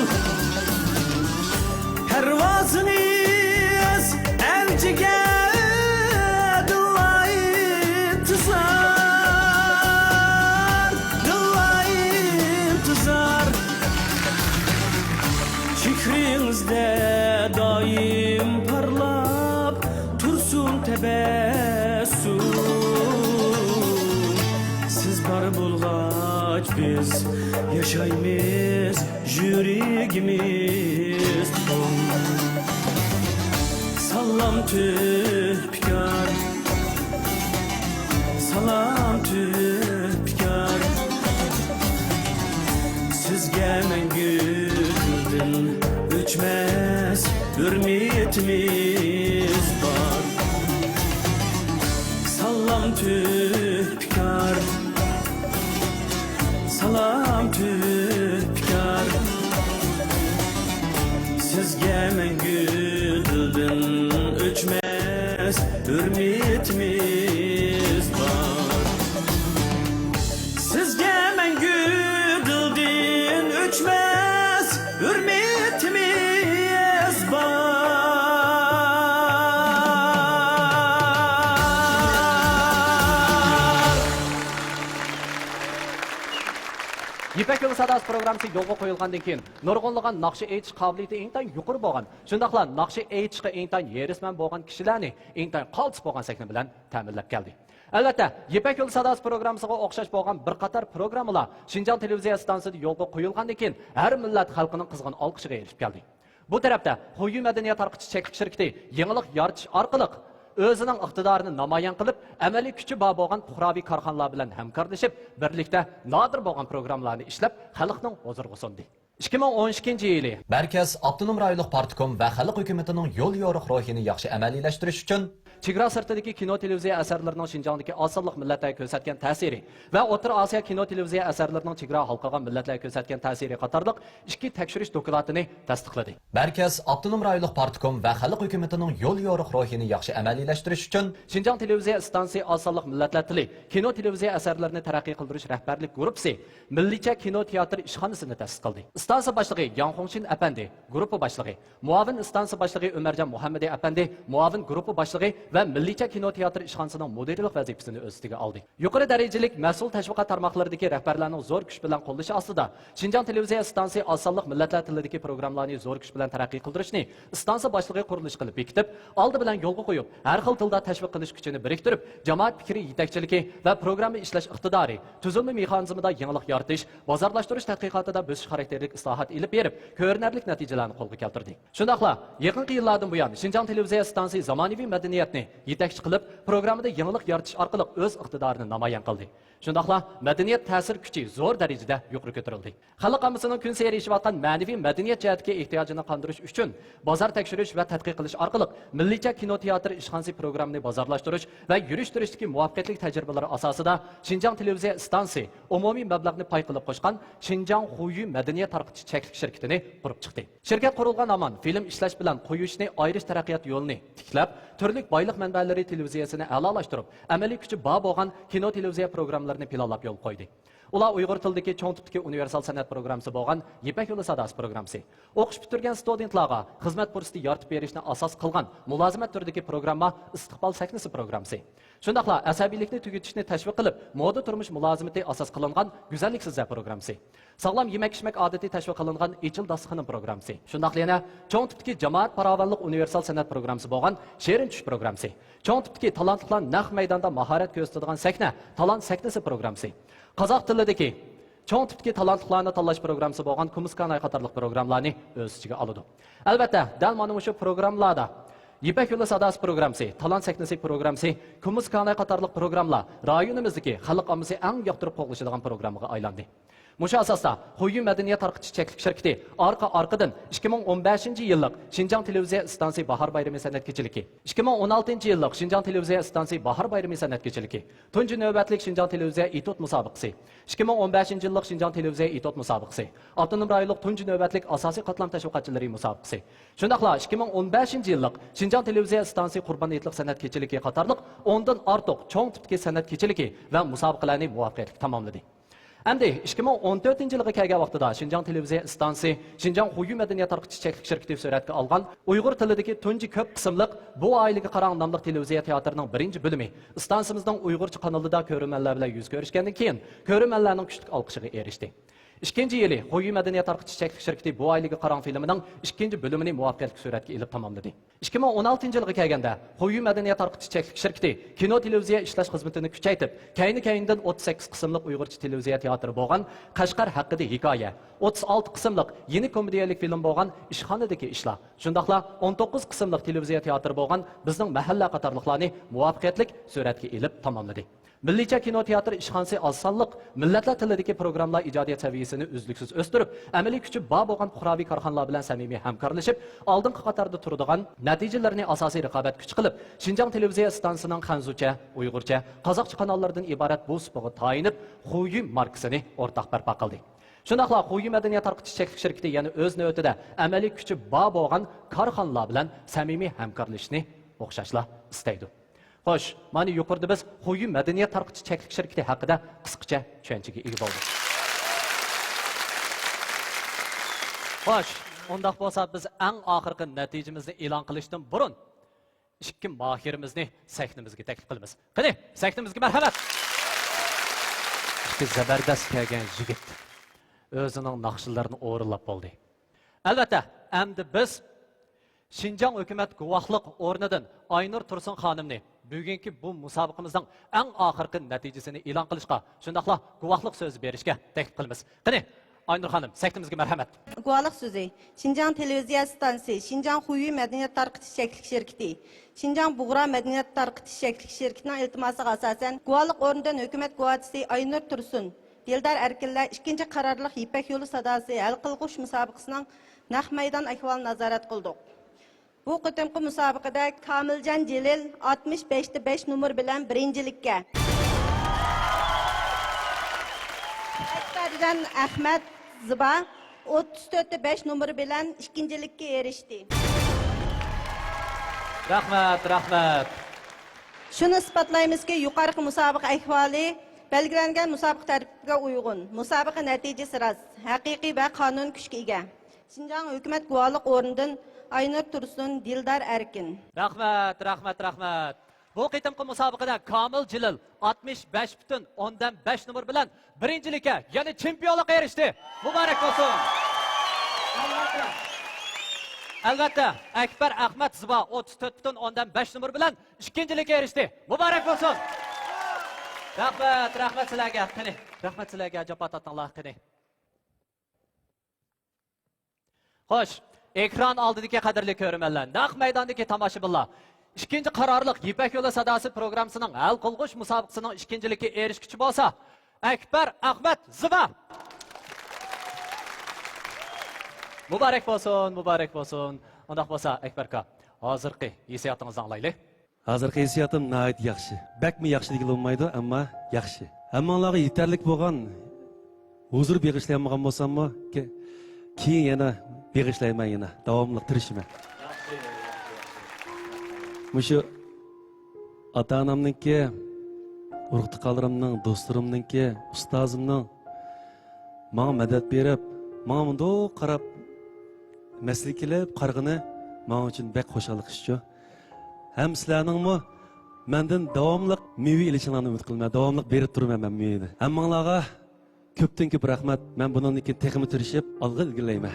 Pervazınız elçige Dıllayı tızar Dıllayı tızar Fikrinizde daim parlap tursun tebessüm Siz bar bulgaç biz yaşaymiz yüreğimiz tum Salam tüpkar Salam tüpkar Sizge mengüldün Üçmez hürmetimiz var Salam tüpkar Salam tüpkar Sizge mengüldün Üçmez hürmetimiz var Sizge mengüldün Üçmez hürmetimiz var Yipek Yolu Sadası programmasi yo'lga qo'yilgandan keyin nurg'unlagan naqshi aytish qobiliyati intayin yuqori bo'lgan. Shundaqla naqshi aytishga intayin yerisman bo'lgan kishilarni intayin qaltis bo'lgan sakna bilan ta'minlab keldi. Albatta, Yipek Yolu Sadası programmasiga o'xshash bo'lgan bir qator programmalar Şinjan televiziya stansiyasida yo'lga qo'yilgandan keyin har millat xalqining qizg'in olqishiga erishib keldi. Bu tarafda Xuyu madaniyat tarqitish cheklik shirkati yangilik yaratish orqali o'zining iqtidorini namoyon qilib, amaliy kuchi bor bo'lgan puhraviy korxonalar bilan hamkorlashib, birlikda nodir bo'lgan programmalarni ishlab, xalqning huzuriga sundi. 2012-yili Merkez Abdunum rayonluq partkom va xalq hukumatining yo'l yo'riq ro'yini yaxshi amaliylashtirish uchun chegara sirtidagi kino televiziya asarlarining Şinjandagi osonlik millatlarga ko'rsatgan ta'siri va O'rta Osiyo kino televiziya asarlarining chegara halqaga millatlarga ko'rsatgan ta'siri qatorliq ikki tekshirish dokladini tasdiqladi. Merkez Abdunum rayonluq partkom va xalq hukumatining yo'l yo'riq ro'yini yaxshi amaliylashtirish uchun Şinjan televiziya stansiyasi osonlik millatlar tili kino televiziya asarlarini taraqqiy qildirish rahbarlik guruhi Millicha kino teatr ishxonasini ta'sis qildi. Stansiya boshlig'i Yang Hongshin apandi, guruhi boshlig'i, muavin stansiya boshlig'i Umarjon Muhammadi apandi, muavin guruhi boshlig'i va Millicha kino teatr ishxonasining mudirlik vazifasini o'z ichiga oldi. Yuqori darajalik mas'ul tashviqot tarmoqlaridagi rahbarlarning zo'r kuch bilan qo'llashi ostida Şinjan televiziya stansiyasi osonlik millatlar tilidagi programmalarni zo'r kuch bilan taraqqiy qildirishni stansiya boshlig'i qurilish qilib bekitib, oldi bilan yo'lga qo'yib, har xil tilda tashviq qilish kuchini biriktirib, jamoat fikri yetakchiligi va programma ishlash iqtidori, tuzilma mexanizmida yangilik yaratish, bozorlashtirish tadqiqotida bo'sish xarakterlik islohot ilib berib, ko'rinarli natijalarni qo'lga keltirdi. Shundaqla, yaqinqi yillardan buyon Şinjan televiziya stansiyasi zamonaviy madaniyatni yetakchi qilib, programmada yangilik yaratish orqali o'z iqtidorini namoyon qildi. Shundaqla, madaniyat ta'sir kuchi zo'r darajada yuqori ko'tarildi. Xalq ommasining kun sari erishayotgan ma'naviy madaniyat jihatiga ehtiyojini qondirish uchun bozor tekshirish va tadqiq qilish orqali Millicha kino teatr ishxonasi programmani bozorlashtirish va yurishtirishdagi muvaffaqiyatli tajribalari asosida Şinjan televiziya stansiyasi umumiy mablag'ni pay qilib qo'shgan Şinjan Xuyu madaniyat tarqitish cheklik shirkatini qurib chiqdi. Shirkat qurilgan amon film ishlash bilan qo'yishni ayirish taraqqiyot yo'lini tiklab, turli boylik manbalari televiziyasini a'lolashtirib, amaliy kuchi bor bo'lgan kino televiziya programmalarini planlab yo'l qo'ydi. Ular Uyg'ur tilidagi cho'ng tipdagi universal san'at programmasi bo'lgan Ipak yo'li sadasi programmasi. O'qish bitirgan studentlarga xizmat fursati yaratib berishni asos qilgan mulozimat turidagi programma istiqbol sahnasi programmasi. Shundaqla asabiylikni tugatishni tashviq qilib, moda turmush mulozimati asos qilingan go'zallik sizlar programmasi. Sog'lom yemak-ichmak odati tashviq qilingan Echil dasturxoni programmasi. Shundaqla yana cho'ng tipdagi jamoat parovallik universal san'at programmasi bo'lgan Sherin tush programmasi. Cho'ng tipdagi talantlar naq maydonda mahorat ko'rsatadigan sahna, talant sahnasi programmasi. Qozoq tilidagi cho'ng tipdagi talantlarni tanlash programmasi bo'lgan Kumuskanay qatorliq programmalarni o'z ichiga oladi. Albatta, dal mana shu programmalarda Ipak yo'li sadasi programmasi, talant sahnasi programmasi, Kumuskanay qatorliq programmalar rayonimizdagi xalq ommasi eng yoqtirib qo'llashadigan programmaga aylandi. Mushu asosda Xuyu madaniyat tarqitish cheklik shirkati orqadan 2015 yillik Xinjiang televiziya stansiyasi bahor bayrami san'at kechiligi, 2016 yillik Xinjiang televiziya stansiyasi bahor bayrami san'at kechiligi, tunji navbatlik Xinjiang televiziya etot musobaqasi, 2015 yillik Xinjiang televiziya etot musobaqasi, avtonom rayonlik tunji navbatlik asosiy qatlam tashviqotchilari musobaqasi. Shundaqla 2015 yillik Xinjiang televiziya stansiyasi qurbon etlik san'at kechiligi qatorliq 10 dan ortiq cho'ng tipdagi san'at kechiligi va musobaqalarni muvaffaqiyatli tamomladi. Endi 2014 yilga kelgan vaqtida Xinjiang televiziya stansiyasi Xinjiang Xuyu madaniyat tarqitish cheklik shirkati suratga olgan Uyg'ur tilidagi tunji ko'p qismliq Bu oyliga qarang nomli televiziya teatrining birinchi bo'limi stansimizning Uyg'urcha kanalida ko'rmanlar bilan yuz ko'rishgandan keyin ko'rmanlarning kuchli olqishiga erishdi. İkinci yılı Xuyu madaniyat tarqitish cheklik shirkati Bu oyliga qarang filmining ikkinchi bo'limini muvaffaqiyatli suratga ilib tamomladi. 2016 yilga kelganda Xuyu madaniyat tarqitish cheklik shirkati kino televiziya ishlash xizmatini kuchaytirib, kayni-kaynidan 38 qismliq Uyg'urcha televiziya teatri bo'lgan Qashqar haqida hikoya, 36 qismliq yeni komediyalik film bo'lgan Ishxonadagi ishlar, shundaqla 19 qismliq televiziya teatri bo'lgan Bizning mahalla qatorliqlarni muvaffaqiyatli suratga ilib tamomladi. Millicha kino teatri ishxonasi osonliq millatlar tilidagi programmalar ijodiyat saviyasini uzluksiz o'stirib, amaliy kuchi bor bo'lgan fuqaroviy korxonalar bilan samimiy hamkorlashib, oldingi qatorda turadigan natijalarni asosiy raqobat kuch qilib, Xinjiang televiziya stansiyasining Xanzucha, Uyg'urcha, Qozoqcha kanallaridan iborat bu sifatga tayinib, Xuyu markasini o'rtaq barpo qildi. Shundaqla Xuyu madaniyat tarqitish cheklik shirkati yana o'z navbatida amaliy kuchi bor bo'lgan korxonalar bilan samimiy hamkorlashishni o'xshashla istaydi. Xo'sh, mana yuqorida biz Xuyu madaniyat tarqitish cheklik shirkati haqida qisqacha tushunchaga ega bo'ldik. Xo'sh, undaq bo'lsa biz eng oxirgi natijamizni e'lon qilishdan burun ikki mohirimizni sahnamizga taklif qilamiz. Qani, sahnamizga marhamat. Ikki zabardast kelgan yigit o'zining naqshlarini o'g'irlab bo'ldi. Albatta, endi biz Xinjiang hukumat guvohlik o'rnidan Aynur Tursun xonimni bugungi bu musobaqamizning eng oxirgi natijasini e'lon qilishga, shundaqla guvohlik so'zi berishga taklif qilamiz. Qani, Aynur xonim, sahnamizga marhamat. Guvohlik so'zi Xinjiang televiziya stansiyasi, Xinjiang Xuyu madaniyat tarqitish cheklik shirkati, Xinjiang Bug'ra madaniyat tarqitish cheklik shirkatining iltimosiga asosan guvohlik o'rnidan hukumat guvohchisi Aynur Tursun, Dildar Erkinlar ikkinchi qarorliq Ipak yo'li sadasi hal qilg'ush musobaqasining naq maydon ahvolini nazorat qildik. Bu qitimqi musobaqada Kamiljon Jelil 65 numar bilan birinchilikka, Akbarjon Ahmad Ziba 34 numar bilan ikkinchilikka erishdi. Rahmat. Shuni isbotlaymizki, yuqorqi musobaqa ahvoli belgilangan musobaqa tartibiga uyg'un. Musobaqa natijasi rost, haqiqiy va qonun kuchga ega. Xinjiang hukumat guvohlik o'rnidan Aynur Tursun, Dildar Erkin. Rahmat. Bu qitimqi musobaqada Kamil Jilil 65,5 numar bilan birinchilikka, ya'ni chempionlikka erishdi. Muborak bo'lsin. Albatta, Akbar Ahmad Ziba 34,5 numar bilan ikkinchilikka erishdi. Muborak bo'lsin. Rahmat sizlarga. Qani, rahmat sizlarga, javob atinglar qani. Xo'sh, ekran oldidagi qadrli ko'rmanlar, naq maydondagi tomoshabinlar, ikkinchi qarorliq Ipak yo'li sadasi programmasining hal qilg'ush musobaqasining ikkinchilikka erishguchi bo'lsa, Akbar Ahmad Ziba. Muborak bo'lsin. Undaq bo'lsa, Akbar aka, hozirgi hissiyotingizni anglaylik. Hozirgi hissiyotim nihoyat yaxshi. Bakmi yaxshi degan bo'lmaydi, ammo yaxshi. Hammalarga yetarlik bo'lgan huzur beg'ishlayolmagan bo'lsammi, keyin yana beg'ishlayman, yana davomli tirishman. Mushu ota-onamningki, urug' tuqqanlarimning, do'stlarimningki, ustozimning manga madad berib, manga mundo qarab masala kelib qarg'ini men uchun bek xo'shallik ishchu. Ham sizlarningmi mendan davomli meva ilishinglarni umid qilaman. Davomli berib turaman men mevani. Hammanglarga ko'pdan ko'p rahmat. Men bundan keyin texmi tirishib olg'a ilgirlayman.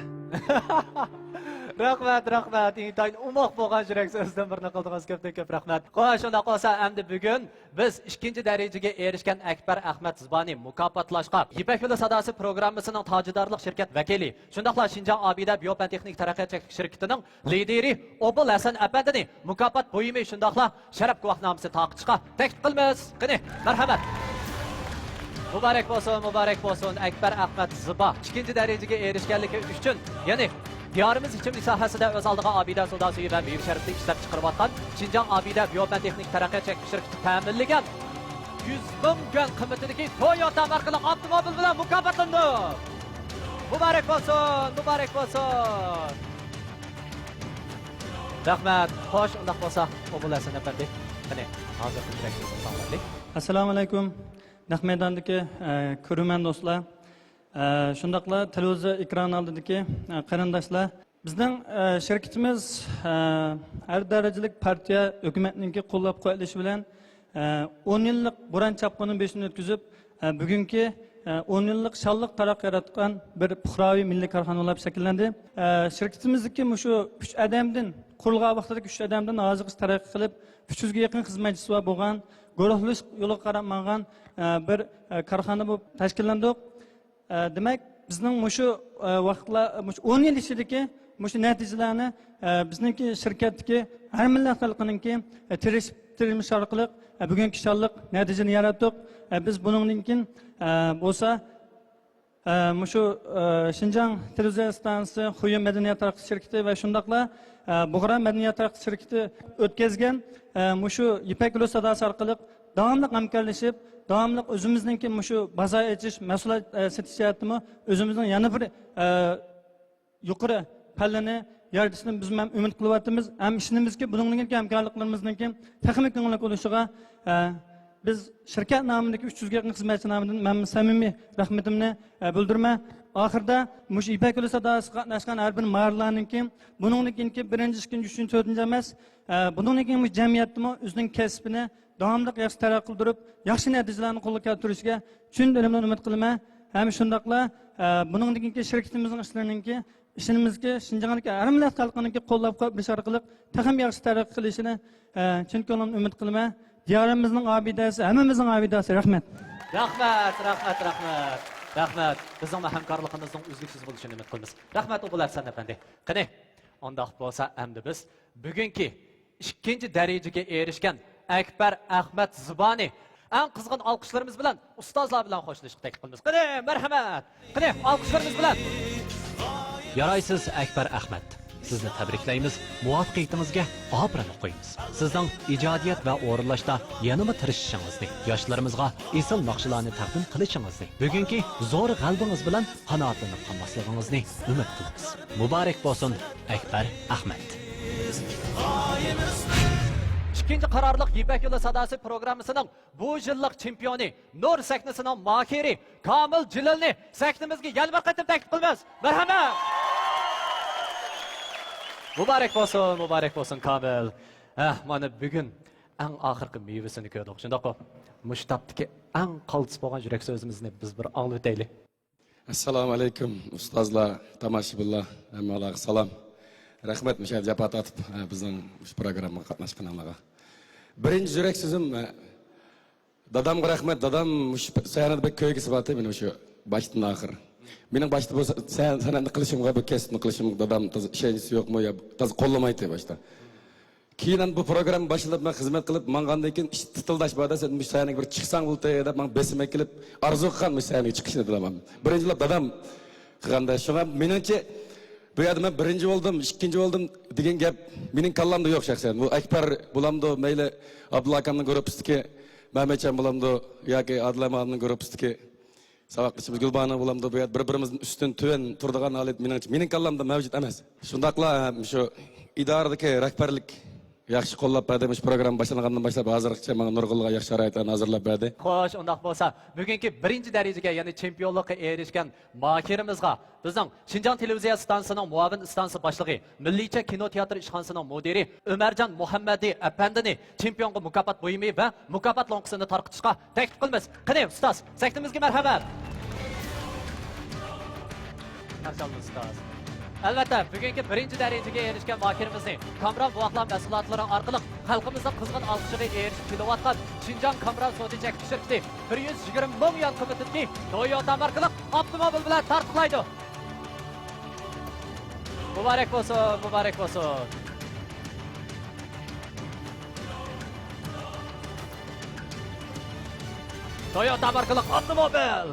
Rahmat. İntayin umoq bo'lgan yurak so'zdan birni qildingiz. Ko'pdan ko'p rahmat. Qo'y shunda qolsa, endi bugun biz 2-darajaga erishgan Akbar Ahmad Zibani mukofotlashqa Ipak yo'li sadosi programmasining tajidorlik shirkat vakili, shundaqla Shinjang Abida Biyopan texnik taraqqiyot shirkatining lideri Obul Hasan apandini mukofot bo'yimi shundaqla sharaf guvohnomasi taqishqa taklif qilamiz. Qani, marhamat. Muborak bo'lsin Akbar Ahmad Ziba 2-darajaga erishganligi uchun, ya'ni diyorimiz ichimlik sohasida o'z oldiga Abida soda suvi va meva sharbatini ishlab chiqarayotgan Shinjang Abida Biyopan texnik taraqqiyot shirkati ta'minlagan 100 ming yuan qiymatidagi Toyota markali avtomobil bilan mukofotlandi. Muborak bo'lsin. Rahmat. Xo'sh, undaq bo'lsa, Obul Hasan apandi, qani, hozir yurak so'zni sog'laylik. Assalomu alaykum. Naq maydondagi ko'ruvman do'stlar. Shundaqla televiziya ekrani oldidagi qarindoshlar, bizning shirkatimiz har darajalik partiya hukumatning qo'llab-quvvatlashi bilan 10 yillik Buran chapqini beshini o'tkazib, bugungi 10 yillik shonliq taraqqiyot yaratgan bir puhraviy milliy korxona bo'lib shakllandi. Shirkatimizdagi shu 3 odamdan qurilgan vaqtdagi 3 odamdan hozirgacha taraqqiy qilib 300 ga yaqin xizmatchisi bo'lgan, guruhlish yo'li qaramag'an bir korxona bo'lib tashkillandik. Demek bizning shu vaqtlar 10 yil ichidagi shu natijalarni bizningki shirkatdagi har millat xalqininki tirishimiz orqali bugungi shonliq natijani yaratdik. Biz bundan keyin bo'lsa shu Shinjang televiziya stansiyasi, Xuyi madaniyat taraqqiyot shirkati va shundaqla Bug'ra madaniyat taraqqiyot shirkati o'tkazgan shu Ipak yo'li sadosi orqali davomli hamkorlashib, davomli o'zimizningki shu bozor ochish, mahsulot sotish jihatimi o'zimizning yana bir yuqori pallani yaratishni biz ham umid qilyapmiz. Ham ishimizga buningki hamkorliklarimizningki texnik ko'ngillik bo'lishiga biz shirkat nomidagi 300 ga yaqin xizmatchi nomidan men samimiy rahmatimni bildiraman. Oxirida mush Ipak yo'li sadosi qatnashgan har bir mayorlarningki buningki 1-chi, 2-chi, 3-chi, 4-chi emas, buningki jamiyatni o'zining kasbini davomli yaxshi taraqqiy qildirib, yaxshi natijalarni qo'lga keltirishga chin dilimdan umid qilaman. Ham shundaqla buningki shirkatimizning ishlariningki ishimizga Shinjongdagi har millat xalqininki qo'llab-quvvatlash orqali taxim yaxshi taraqqiy qilishini chin ko'ngildan umid qilaman. Diyorimizning abidasi, hammamizning abidasi. Rahmat. Rahmat. Bizning hamkorligimizning uzluksiz bo'lishini umid qilamiz. Rahmat Obul Hasan apandi. Qani, undaq bo'lsa, endi biz bugungi 2-darajaga erishgan Akbar Ahmad Zibani eng qizg'in olqishlarimiz bilan ustozlar bilan xo'shlashib taklif qilamiz. Qani, marhamat. Qani, olqishlarimiz bilan. Yaraysiz Akbar Ahmad. Sizni tabriklaymiz. Muvaffaqiyatingizga obro'ni qo'yamiz. Sizning ijodiyat va o'rinlashda yanama tirishishingizni, yoshlarimizga esil naqshlarni taqdim qilishingizni, bugungi zo'r g'albingiz bilan qanoatlanib qolmasligingizni umid qilamiz. Muborak bo'lsin Akbar Ahmad. İkinci qarorliq Ipak yo'li sadosi programmasining bu yillik chempioni, Nur sahnasining mohiri Komil Jililni sahnamizga yana bir qatim taklif qilamiz. Marhamat. Muborak bo'lsin Komil. Mana bugun eng oxirgi mevasini ko'rdik. Shundaqmi? Mushtapdagi eng qaltis bo'lgan yurak so'zimizni biz bir anglab o'taylik. Assalomu alaykum ustozlar, tomoshabinlar, hammalarga salom. Rahmat Mishal Japat atib bizning programmaga qatnashganlarga. Birinchi yurak so'zim dadamga rahmat. Dadam sahnada bek ko'yga sifatida meni shu boshdan oxir. Mening boshda bo'lsa san'atni qilishimga, bu kasbni qilishimga dadam ishonchi yo'qmi yo toza qo'llamaydi boshda. Keyin bu program boshlab men xizmat qilib mangandan keyin ish titildash bo'ldi. Sen bu sahnaga bir chiqsang bo'ldi deb men besimga kelib arzu qilgan bu sahnaga chiqishni dilaman. Birinchilab dadam qilganda shunga meningcha bu yerda men birinchi bo'ldim, ikkinchi bo'ldim degan gap mening kallamda yo'q shaxsan. Bu Akbar bulamdi, mayli Abdulla akamning gruppisiki, Mehmetcan bulamdi yoki Adil akamning gruppisiki, Savaqlishimiz Gulbano bulamdi. Bu yerda bir-birimizning ustun tuven turadigan holat mening kallamda mavjud emas. Shundaqla shu idoradagi rahbarlik yaxshi qo'llab berdi. Shu program boshlangandan boshlab hozirgacha menga nurg'ulga yaxshi sharoitlarni hozirlab berdi. Xo'sh, undaq bo'lsa, bugungi birinchi darajaga, ya'ni chempionlikqa erishgan mahirimizga bizning Shinjong televiziya stansiyasining muavin stansiya boshlig'i, Millicha kino teatri ishxonasining mudiri Umarjon Muhammadiy apandini chempionga mukofot buyumi va mukofot lonkasini tarqitishga taklif qilamiz. Qani, ustoz, saktimizga marhamat. Marhamat ustoz. Albatta, bugungi birinchi darajaga erishgan mahirimizni Kamran Buaqlar mahsulotlari orqali xalqimizning qizg'in olqishiga erishib kelayotgan Shinjong Kamran Sodichak shirkati 120 ming yuan qimmatli Toyota markali avtomobil bilan tarqatlaydi. Muborak bo'lsin, muborak bo'lsin. Toyota markali avtomobil.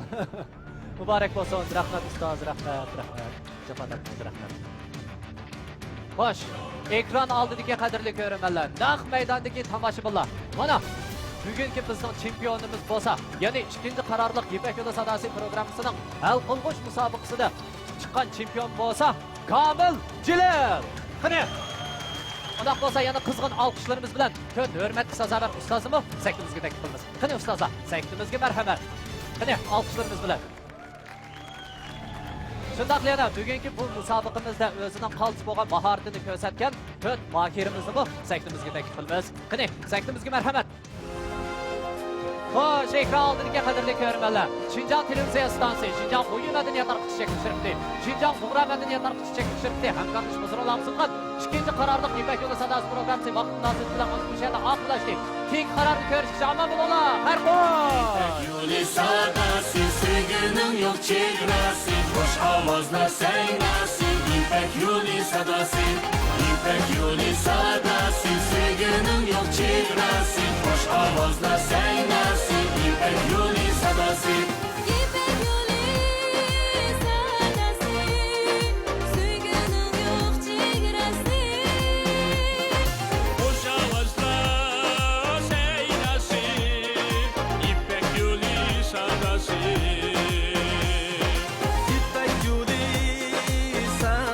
Muborak bo'lsin, rahmat ustoz, rahmat. Xo'sh, ekran oldidagi qadrli ko'rmanlar, naq maydondagi tomoshabinlar. Mana bugungi bizning chempionimiz bo'lsa, ya'ni 2-qarorliq Ipak yo'li sadosi programmasining hal qilg'uch musobaqasida chiqqan chempion bo'lsa, Komil Jilil. Qani, undaq bo'lsa, yana qizg'in olqishlarimiz bilan to'rt hurmatga sazovor ustozimiz saktimizga taklif qilamiz. Qani ustozlar, saktimizga marhamat. Qani, olqishlarimiz bilan. Shundaqla yana bugungi bu musobaqamizda o'zining qaltis bo'lgan mahoratini ko'rsatgan 4 mahirimizni bu saktimizga taklif qilamiz. Qani, saktimizga marhamat. Xo'sh, ekran oldidagi qadrli ko'rmanlar, Shinjong televiziya stansiyasi, Shinjong Qo'yi madaniyat tarqatish shirkati, Shinjong Bug'ra madaniyat tarqatish shirkati hamkorlik muzroqlari suqqan 2-qarorliq Ipak yo'li sadosi programmasi vaqtindan bilan o'zbekistonda aqlashdi. Keng qarorni ko'rishga omon bo'linglar. Har İpek yolu sadası, sevginin yok çevresi, hoş avazlar seynası. İpek yolu sadası, İpek yolu sadası, sevginin yok çevresi, hoş avazlar seynası.